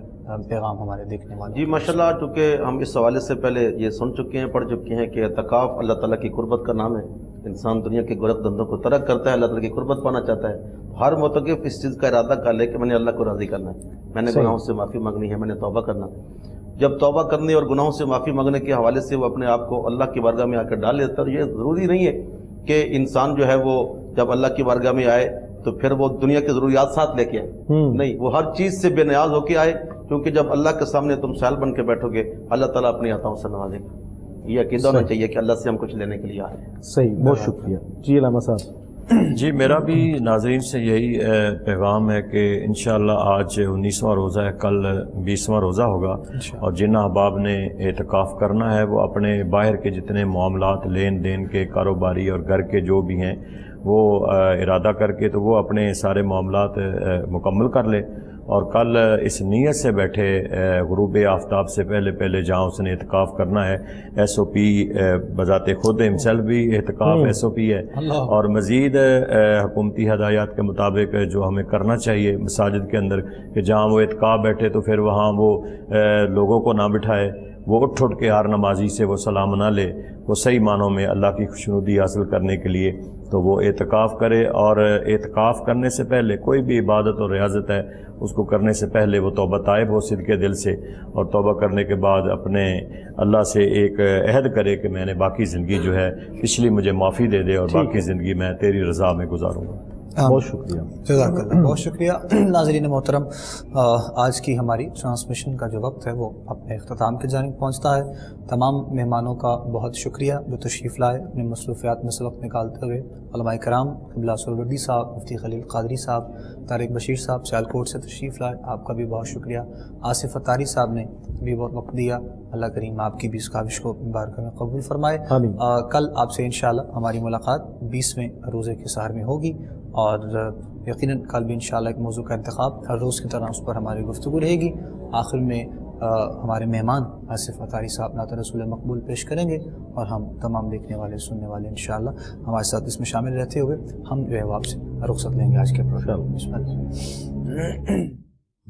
پیغام ہمارے دیکھنے والوں. جی ماشاءاللہ، چونکہ ہم اس حوالے سے پہلے یہ سن چکے ہیں، پڑھ چکے ہیں کہ اعتکاف اللہ تعالیٰ کی قربت کا نام ہے. انسان دنیا کے گرگ دندوں کو ترک کرتا ہے، اللہ تعالیٰ کی قربت پانا چاہتا ہے. ہر معتکف اس چیز کا ارادہ کر لے کہ میں نے اللہ کو راضی کرنا ہے، میں نے گناہوں سے معافی مانگنی ہے، میں نے توبہ کرنا ہے. جب توبہ کرنے اور گناہوں سے معافی مانگنے کے حوالے سے وہ اپنے آپ کو اللہ کی بارگاہ میں آ کر ڈال لیتا ہے، تو یہ ضروری نہیں ہے کہ انسان جو ہے وہ جب اللہ کی بارگاہ میں آئے تو پھر وہ دنیا کی ضروریات ساتھ لے کے آئے. نہیں، وہ ہر چیز سے بے نیاز ہو کے آئے، کیونکہ جب اللہ کے سامنے تم سائل بن کے بیٹھو گے اللہ تعالیٰ اپنی عطاؤں سے نوازے گا. یہ عقیدہ ہونا چاہیے کہ اللہ سے ہم کچھ لینے کے لیے آ رہے ہیں. صحیح، بہت شکریہ. جی علامہ صاحب. جی میرا بھی ناظرین سے یہی پیغام ہے کہ انشاءاللہ آج 19واں روزہ ہے، کل 20واں روزہ ہوگا، اور جن احباب نے اعتکاف کرنا ہے وہ اپنے باہر کے جتنے معاملات، لین دین کے، کاروباری اور گھر کے جو بھی ہیں وہ ارادہ کر کے تو وہ اپنے سارے معاملات مکمل کر لے، اور کل اس نیت سے بیٹھے غروب آفتاب سے پہلے جہاں اس نے اعتکاف کرنا ہے. ایس او پی بذات خود ہمسیلف بھی اعتکاف ایس او پی ہے، اور مزید حکومتی ہدایات کے مطابق جو ہمیں کرنا چاہیے مساجد کے اندر کہ جہاں وہ اعتکاف بیٹھے تو پھر وہاں وہ لوگوں کو نہ بٹھائے، وہ اٹھ کے ہر نمازی سے وہ سلام نہ لے، وہ صحیح معنوں میں اللہ کی خوشنودی حاصل کرنے کے لیے تو وہ اعتکاف کرے. اور اعتکاف کرنے سے پہلے کوئی بھی عبادت اور ریاضت ہے اس کو کرنے سے پہلے وہ توبہ طائب ہو صدقے دل سے، اور توبہ کرنے کے بعد اپنے اللہ سے ایک عہد کرے کہ میں نے باقی زندگی جو ہے پچھلی مجھے معافی دے دے اور باقی زندگی میں تیری رضا میں گزاروں گا. بہت شکریہ. جزاک اللہ، بہت شکریہ. ناظرین محترم، آج کی ہماری ٹرانسمیشن کا جو وقت ہے وہ اپنے اختتام کی جانب پہنچتا ہے. تمام مہمانوں کا بہت شکریہ جو تشریف لائے اپنی مصروفیات میں سے وقت نکالتے ہوئے. علماء کرام، قبلہ سہروردی صاحب، مفتی خلیل قادری صاحب، طارق بشیر صاحب سیالکوٹ سے تشریف لائے، آپ کا بھی بہت شکریہ. آصف اتاری صاحب نے بھی بہت وقت دیا، اللہ کریم آپ کی بھی اس کاوش کو بارگاہ میں قبول فرمائے. کل آپ سے انشاءاللہ ہماری ملاقات 20ویں روزے کے سحر میں ہوگی، اور یقیناً کل بھی انشاءاللہ ایک موضوع کا انتخاب ہر روز کی طرح اس پر ہماری گفتگو رہے گی. آخر میں ہمارے مہمان آصف اتاری صاحب نعت رسول مقبول پیش کریں گے، اور ہم تمام دیکھنے والے سننے والے انشاءاللہ ہمارے ساتھ اس میں شامل رہتے ہوئے ہم جو ہے وہ آپ سے رخصت لیں گے آج کے پروگرام.